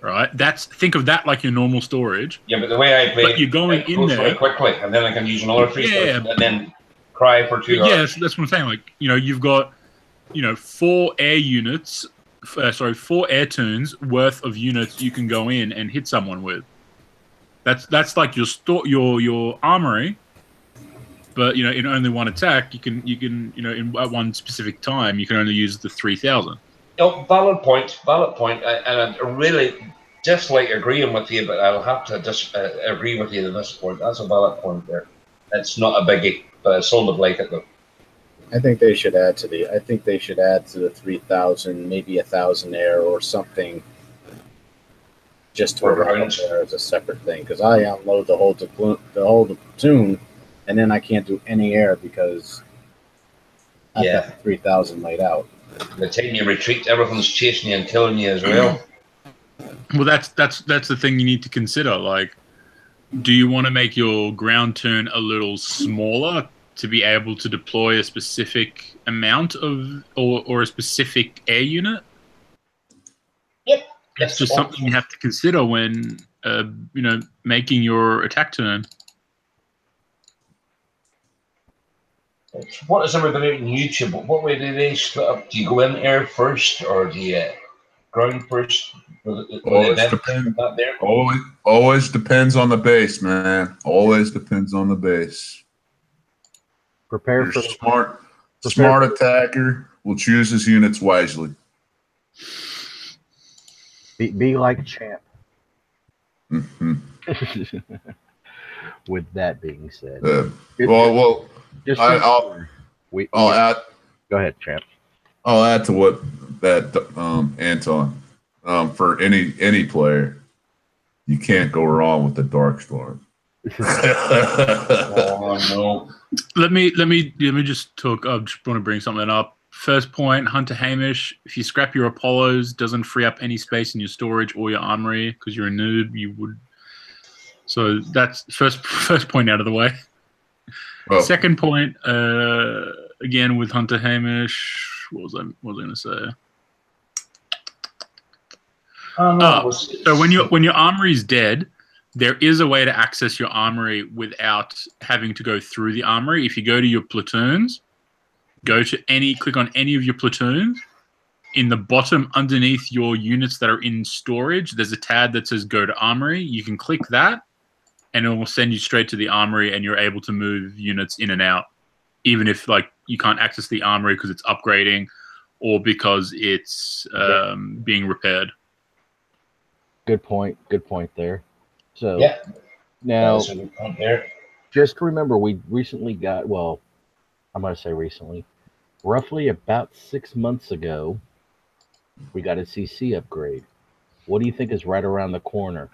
right? Think of that like your normal storage. Yeah, but the way I play, but you're going in there very quickly, and then I can use another 3,000, and then cry for 2 hours. Yeah, that's what I'm saying. Like, you know, you've got 4 air units, 4 air tunes worth of units you can go in and hit someone with. That's like your armory. But in only one attack, you can at one specific time you can only use the 3,000. Oh, valid point. And I really dislike agreeing with you, but I'll have to agree with you at this point. That's a valid point there. It's not a biggie, but I sort of like it though. I think they should add to the 3,000, maybe 1,000 air or something, just to around there as a separate thing. Because I unload the whole platoon. And then I can't do any air because I've got 3,000 laid out. The time you retreat, everything's chasing you and killing you as well. Well, that's the thing you need to consider. Like, do you want to make your ground turn a little smaller to be able to deploy a specific amount of or a specific air unit? Yep. That's just something you have to consider when making your attack turn. What is everybody on YouTube? What way do they split up? Do you go in air first, or do you ground first? Always depends on the base, man. Always depends on the base. Prepare for smart attacker will choose his units wisely. Be like Champ. Mm-hmm. With that being said, I'll add. Go ahead, Champ. I'll add to what that Anton. For any player, you can't go wrong with the Dark Storm. Oh no! Let me just talk. I just want to bring something up. First point, Hunter Hamish. If you scrap your Apollos, doesn't free up any space in your storage or your armory because you're a noob. You would. So that's first point out of the way. Oh. Second point, again with Hunter Hamish. What was I going to say? So when your armory is dead, there is a way to access your armory without having to go through the armory. If you go to your platoons, click on any of your platoons. In the bottom underneath your units that are in storage, there's a tab that says Go to Armory. You can click that, and it will send you straight to the armory, and you're able to move units in and out, even if you can't access the armory because it's upgrading or because it's being repaired. Good point there. So yeah, now just remember, we recently got, well, I'm going to say recently, roughly about 6 months ago, we got a CC upgrade. What do you think is right around the corner?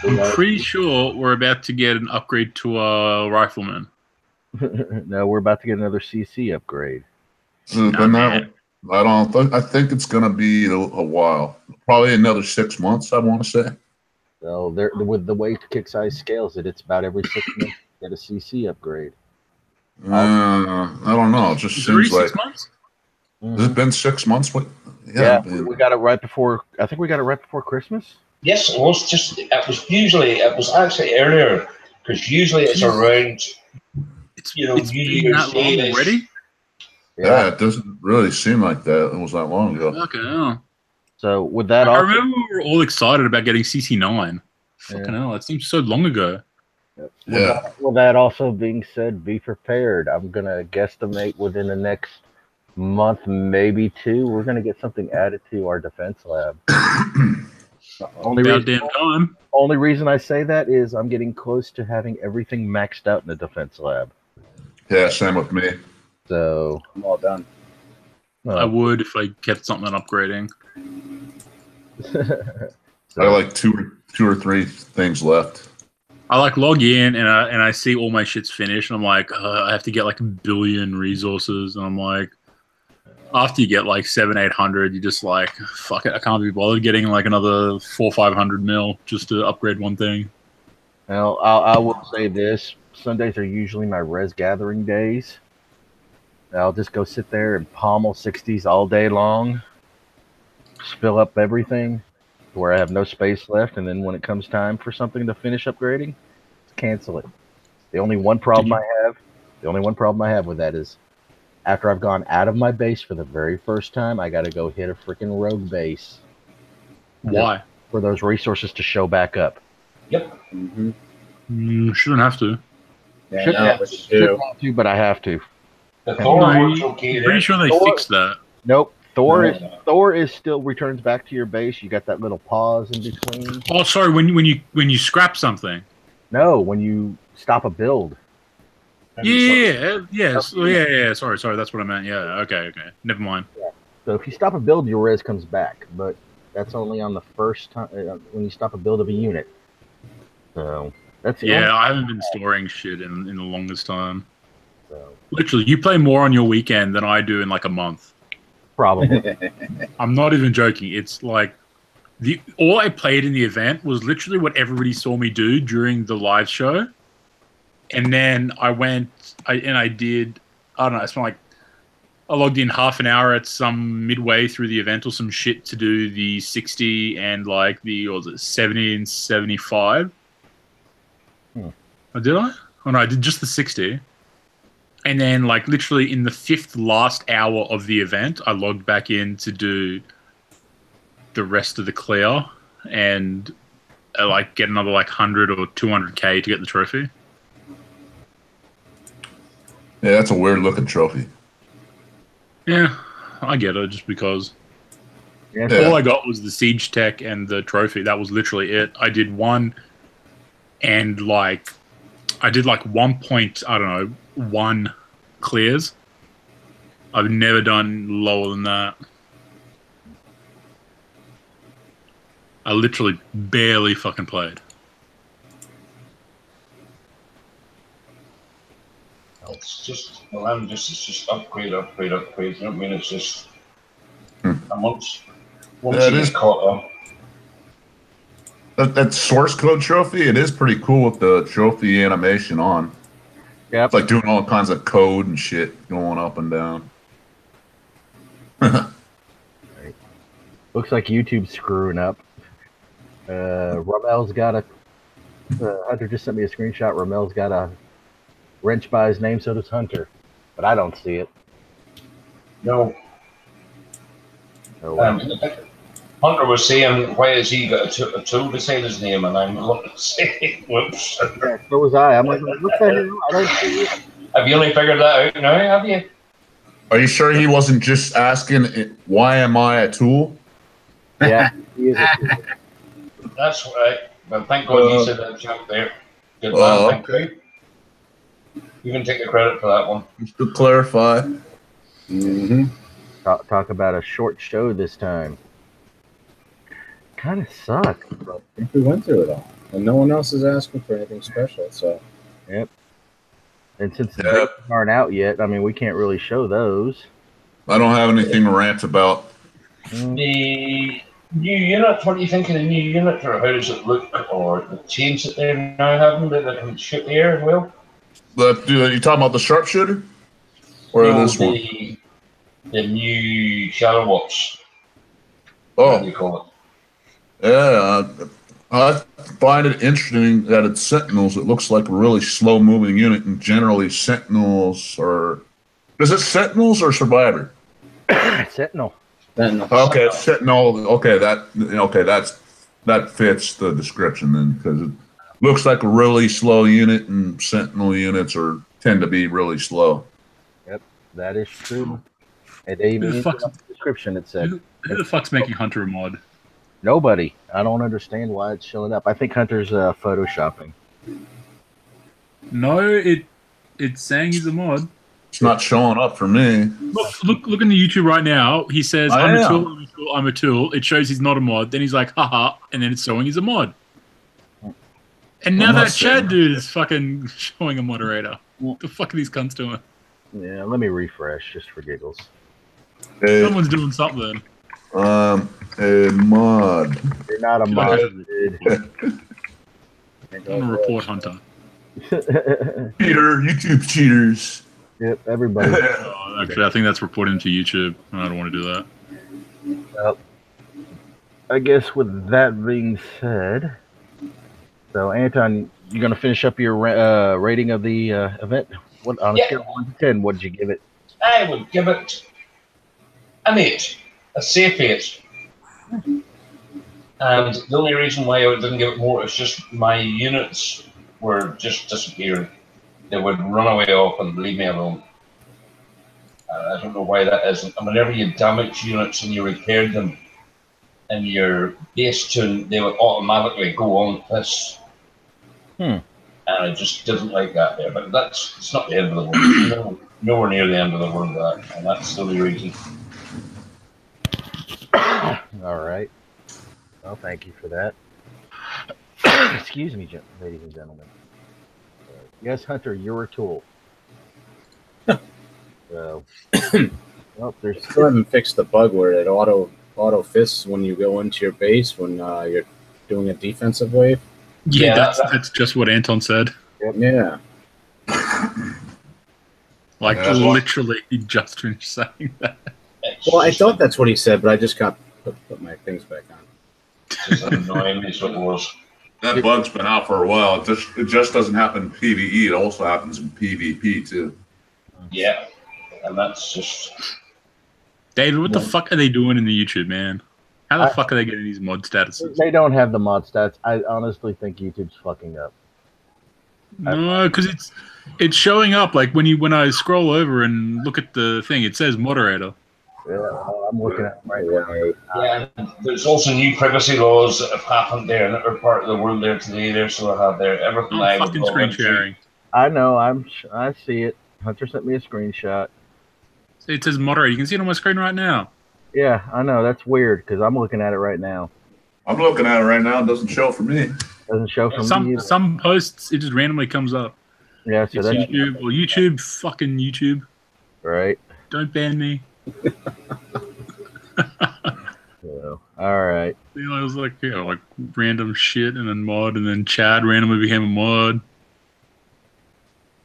I'm pretty sure we're about to get an upgrade to a rifleman. No, we're about to get another CC upgrade. But now, I don't think. I think it's going to be a while. Probably another 6 months. I want to say. So with the way Kick Size scales it, it's about every 6 months you get a CC upgrade. I don't know. It just seems like 6 months. Has it been 6 months? What? Yeah, we got it right before. I think we got it right before Christmas. Yes, it was just. It was actually earlier because usually it's around. It's New been Year's that long Day-ish. already. Yeah, it doesn't really seem like that. It was that long ago. Fucking hell. So with that, I also, remember we were all excited about getting CC9. Fucking Yeah. hell, that seems so long ago. Yeah. With that also being said, be prepared. I'm gonna guesstimate within the next month, maybe 2, we're gonna get something added to our defense lab. About damn time. Only reason I say that is I'm getting close to having everything maxed out in the defense lab. Yeah, same with me. So I'm all done. I would if I kept something upgrading. I like two or three things left. I like log in and I see all my shit's finished and I'm like, I have to get like 1 billion resources and I'm like, after you get like 700-800, you're just like, fuck it, I can't be bothered getting like another 400-500 mil just to upgrade one thing. Well, I will say this: Sundays are usually my res gathering days. I'll just go sit there and pommel 60s all day long, fill up everything to where I have no space left, and then when it comes time for something to finish upgrading, cancel it. The only one problem I have with that is after I've gone out of my base for the very first time, I got to go hit a freaking rogue base. Why? For those resources to show back up. Yep. Shouldn't have to. Yeah, Shouldn't have to, but I have to. The Thor works okay I'm pretty there. sure they fixed that. Nope. Thor No. is still returns back to your base. You got that little pause in between. Oh, sorry. When you scrap something. No, when you stop a build. Yeah. Sorry. That's what I meant. Yeah. Okay. Never mind. So if you stop a build, your res comes back, but that's only on the first time when you stop a build of a unit. So that's I haven't been storing shit in the longest time. So, Literally, you play more on your weekend than I do in like a month. probably. I'm not even joking. It's like all I played in the event was literally what everybody saw me do during the live show. And then I logged in half an hour at some midway through the event or some shit to do the 60 and like the 70 and 75. Did I? Oh no, I did just the 60. And then like literally in the 5th last hour of the event, I logged back in to do the rest of the clear and like get another like 100 or 200k to get the trophy. Yeah, that's a weird looking trophy. Yeah, I get it just because Yeah. all I got was the siege tech and the trophy. That was literally it. I did one and like I did like 1 clears. I've never done lower than that. I literally barely fucking played. It's just upgrade. You know what I mean? It's just once you get caught up. That source code trophy, it is pretty cool with the trophy animation on. Yep. It's like doing all kinds of code and shit going up and down. Looks like YouTube's screwing up. Romel's got a. Hunter just sent me a screenshot. Romel's got a wrench by his name, so does Hunter, but I don't see it. No. So, Hunter was saying, why has he got a tool beside his name? And I'm looking saying, whoops. yeah, so was I. I'm like, what the hell? I don't see it. Have you only figured that out now, have you? Are you sure he wasn't just asking, why am I a tool? Yeah, he is a tool. That's right. Well, thank God you said that joke there. Good man, thank you. You can take the credit for that one. Just to clarify. Mm-hmm. Talk about a short show this time. Kind of sucks. I think we went through it all, and no one else is asking for anything special. So, Yep. And since the Yep. breaks aren't out yet, I mean, we can't really show those. I don't have anything to rant about. The new unit, what do you think of the new unit, or how does it look, or the change that they're now having that they can shoot the air as well? You talking about the sharpshooter? Or No, this one? The new Shadow Watch. What do Oh, you call it? yeah. I find it interesting that it's Sentinels. It looks like a really slow-moving unit, and generally Sentinels are... Is it Sentinels or Survivor? Sentinel. Okay, Sentinel. Okay, that fits the description then, because it looks like a really slow unit, and Sentinel units tend to be really slow. Yep, that is true. And they even in the description it said. Who the fuck's making Hunter a mod? Nobody. I don't understand why it's showing up. I think Hunter's photoshopping. No, it's saying he's a mod. It's not showing up for me. Look in the YouTube right now. He says, I I'm a am. tool, I'm a tool, I'm a tool. It shows he's not a mod. Then he's like, haha, and then it's showing he's a mod. And now I'm not that Chad saying- dude is fucking showing a moderator. What the fuck are these cunts doing? Yeah, let me refresh just for giggles. Someone's doing something. A mod. You're not a mod, dude. I'm gonna report Hunter. Cheater, YouTube cheaters. Yep, everybody. Oh, actually, I think that's reporting to YouTube. I don't want to do that. Well, I guess with that being said, so Anton, you're gonna finish up your rating of the event. What on a scale of 1 to 10? What did you give it? I would give it an 8, a safe 8. And the only reason why I didn't give it more is just my units were just disappearing. They would run away off and leave me alone. I don't know why that isn't. And whenever you damage units and you repaired them in your base tune, they would automatically go on this. And I just didn't like that there. But it's not the end of the world. Nowhere near the end of the world, that. And that's the only reason. All right. Well, thank you for that. Excuse me, ladies and gentlemen. Yes, Hunter, you're a tool. So, well, there's Still haven't fixed the bug where it auto fists when you go into your base when you're doing a defensive wave. Yeah, that's just what Anton said. Yeah. Like, literally, he just finished saying that. Well, I thought that's what he said, but I just got put my things back on. It's just annoying me, is what it was. That bug's been out for a while. It just doesn't happen in PvE. It also happens in PvP too. Yeah, and that's just... David, what the fuck are they doing in the YouTube, man? How the fuck are they getting these mod statuses? They don't have the mod stats. I honestly think YouTube's fucking up. No, because it's showing up like when I scroll over and look at the thing, it says moderator. Yeah, I'm looking at them right now. Yeah, and there's also new privacy laws that have happened there in every part of the world there today. There, so I have there everything I I'm fucking would screen sharing. I know. I see it. Hunter sent me a screenshot. It says moderator. You can see it on my screen right now. Yeah, I know. That's weird because I'm looking at it right now. I'm looking at it right now. It doesn't show for me. Doesn't show for me either. Some posts it just randomly comes up. Yeah, so it's that's YouTube. Well, YouTube, fucking YouTube. Right. Don't ban me. So, all right. You know, it was like like random shit and then mod and then Chad randomly became a mod.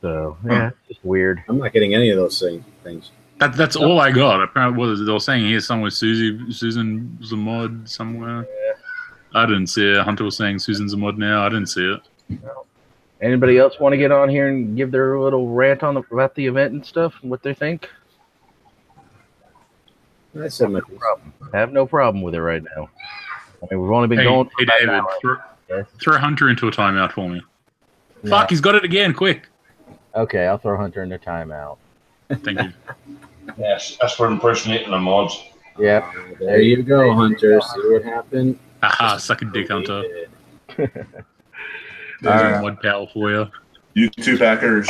So yeah, it's just weird. I'm not getting any of those things. That's all I got. Apparently, they were saying here somewhere Susan was a mod somewhere. Yeah. I didn't see it. Hunter was saying Susan's a mod now. I didn't see it. Anybody else want to get on here and give their little rant about the event and stuff and what they think? I said my piece. Have no problem with it right now. I mean, we've only been going. Hey, David, throw Hunter into a timeout for me. No. Fuck, he's got it again. Quick. Okay, I'll throw Hunter into timeout. Thank you. Yes, that's for impersonating a mod. Yeah. There you go, Hunter. See what happened? Aha, suck a dick, Hunter. There's a mod pal for you. YouTube hackers.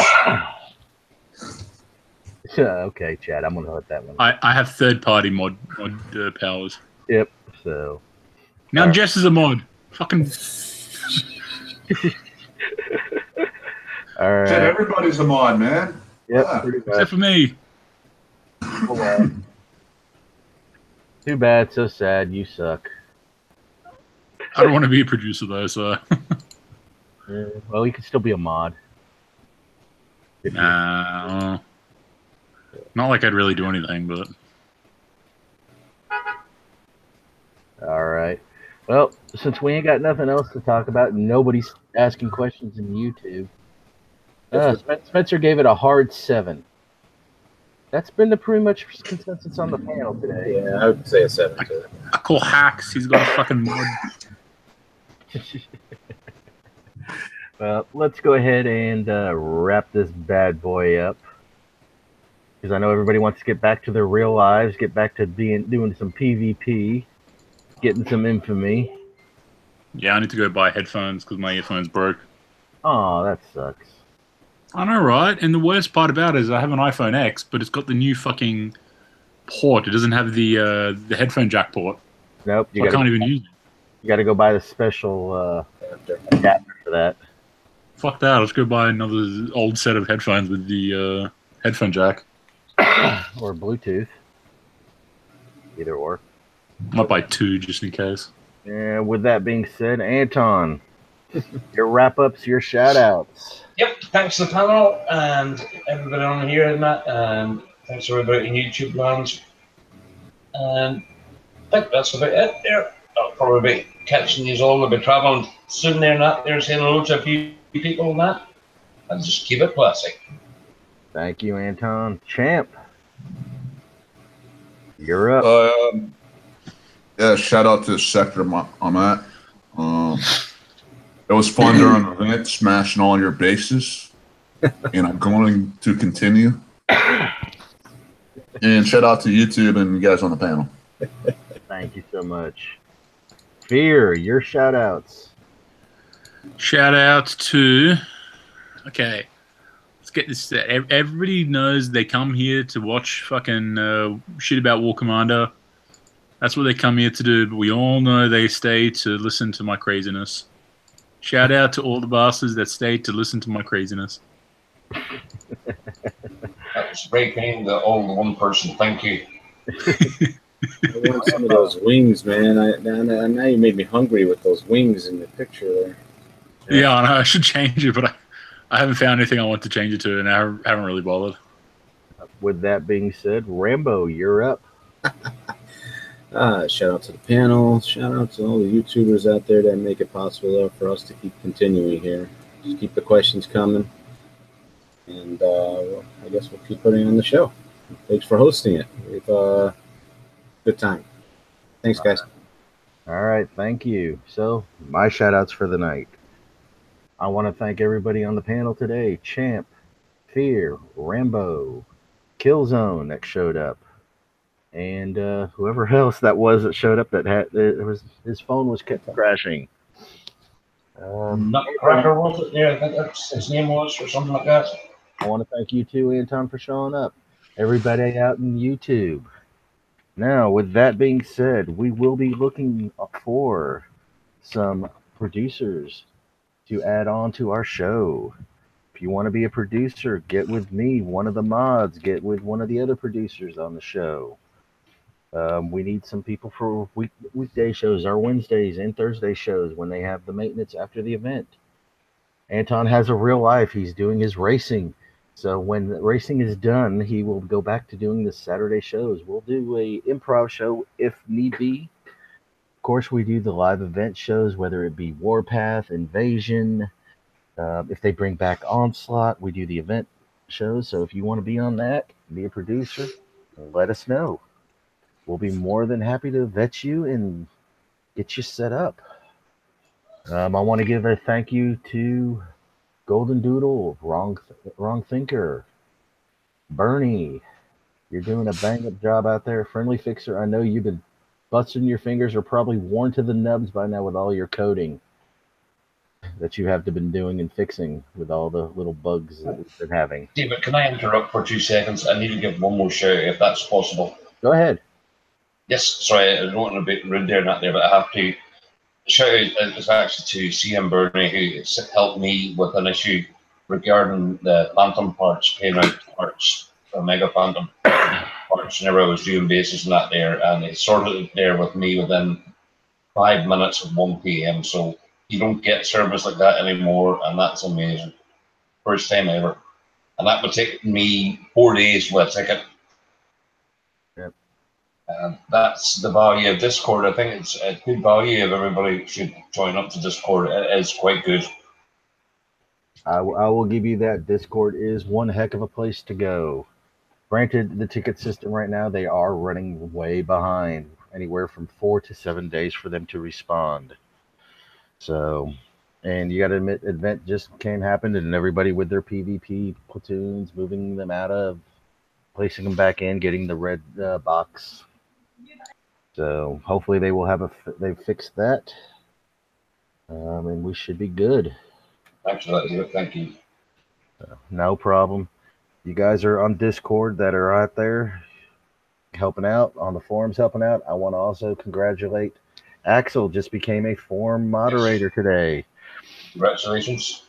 Okay, Chad, I'm gonna let that one. I have third-party mod powers. Yep. So Now All right. Jess is a mod. Fucking all right. Shit, everybody's a mod, man. Yep. Yeah. Pretty except much. for me. Oh, well. Too bad. So sad. You suck. I don't want to be a producer though, so Yeah, well, you can still be a mod. If you- nah. Not like I'd really do anything, but All right. Well, since we ain't got nothing else to talk about, and nobody's asking questions in YouTube. Spencer gave it a hard 7. That's been the pretty much consensus on the panel today. Yeah, I would say a 7 too. I call hacks. He's got a fucking mod. Well, let's go ahead and wrap this bad boy up, because I know everybody wants to get back to their real lives, get back to doing some PvP, getting some infamy. Yeah, I need to go buy headphones because my earphones broke. Oh, that sucks. I know, right? And the worst part about it is I have an iPhone X, but it's got the new fucking port. It doesn't have the headphone jack port. Nope, So I can't even use it. you got to go buy the special adapter for that. Fuck that. Let's go buy another old set of headphones with the headphone jack. Or Bluetooth. Either or. I might buy 2 just in case. And with that being said, Anton, your wrap-ups, your shout-outs. Yep, thanks to the panel and everybody on here and that, and thanks to everybody in YouTube lands. And I think that's about it there. I'll probably be catching these all. We'll be travelling soon there and that. They're saying hello to a few people and that. And just keep it classic. Thank you, Anton. Champ, you're up. Yeah, shout out to the sector I'm at. It was fun during the event, smashing all your bases, and I'm going to continue. And shout out to YouTube and you guys on the panel. Thank you so much. Fear, your shout-outs. Shout out to. Okay. Let's get this set. Everybody knows they come here to watch fucking shit about War Commander. That's what they come here to do, but we all know they stay to listen to my craziness. Shout out to all the bastards that stayed to listen to my craziness. That was very kind of all the one person. Thank you. I want some of those wings, man. Now you made me hungry with those wings in the picture there. Yeah, I know. I should change it, but I haven't found anything I want to change it to, and I haven't really bothered. With that being said, Rambo, you're up. Shout out to the panel. Shout out to all the YouTubers out there that make it possible for us to keep continuing here. Just keep the questions coming. And I guess we'll keep putting on the show. Thanks for hosting it. We've good time. Thanks, guys. All right, thank you. So, my shout-outs for the night. I want to thank everybody on the panel today. Champ, Fear, Rambo, Killzone that showed up, and whoever else that was that showed up that had his phone was kept crashing. Nutcracker was it? Yeah, I think that's his name was, or something like that. I want to thank you too, Anton, for showing up. Everybody out in YouTube. Now, with that being said, we will be looking for some producers to add on to our show. If you want to be a producer, get with me, one of the mods, get with one of the other producers on the show. We need some people for weekday shows, our Wednesdays and Thursday shows when they have the maintenance after the event. Anton has a real life. He's doing his racing. So when the racing is done, he will go back to doing the Saturday shows. We'll do a improv show if need be. Of course, we do the live event shows, whether it be Warpath, Invasion. If they bring back Onslaught, we do the event shows. So if you want to be on that, be a producer, let us know. We'll be more than happy to vet you and get you set up. I want to give a thank you to Golden Doodle, Wrong Thinker, Bernie. You're doing a bang-up job out there. Friendly Fixer, I know you've been busting your fingers, are probably worn to the nubs by now with all your coding. that you have been doing and fixing with all the little bugs that we've been having. David, can I interrupt for 2 seconds? I need to give one more shout out if that's possible. Go ahead. Yes, sorry, I don't want to be rude there, not there, but I have to shout out is actually to CM Burney, who helped me with an issue regarding the Phantom parts, paying out parts for Mega Phantom parts whenever I was doing bases and that there, and he sorted it there with me within 5 minutes of 1 p.m. So you don't get service like that anymore, and that's amazing. First time ever. And that would take me 4 days with a ticket. Yep. That's the value of Discord. I think it's a good value if everybody should join up to Discord. It is quite good. I will give you that. Discord is one heck of a place to go. Granted, the ticket system right now, they are running way behind, anywhere from 4 to 7 days for them to respond. So, and you got to admit, event just can't happen, and everybody with their PvP platoons, moving them out of, placing them back in, getting the red box. So hopefully they will have they've fixed that, and we should be good. Thanks for that, David. Thank you. No problem. You guys are on Discord that are out there helping out, on the forums helping out. I want to also congratulate Axel, just became a forum moderator today. Congratulations.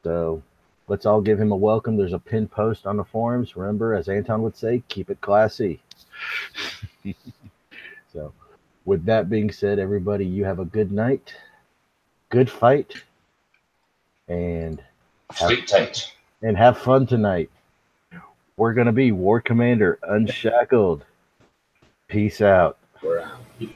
So let's all give him a welcome. There's a pinned post on the forums. Remember, as Anton would say, keep it classy. So with that being said, everybody, you have a good night, good fight, and sleep tight. And have fun tonight. We're going to be War Commander Unshackled. Peace out. We're out.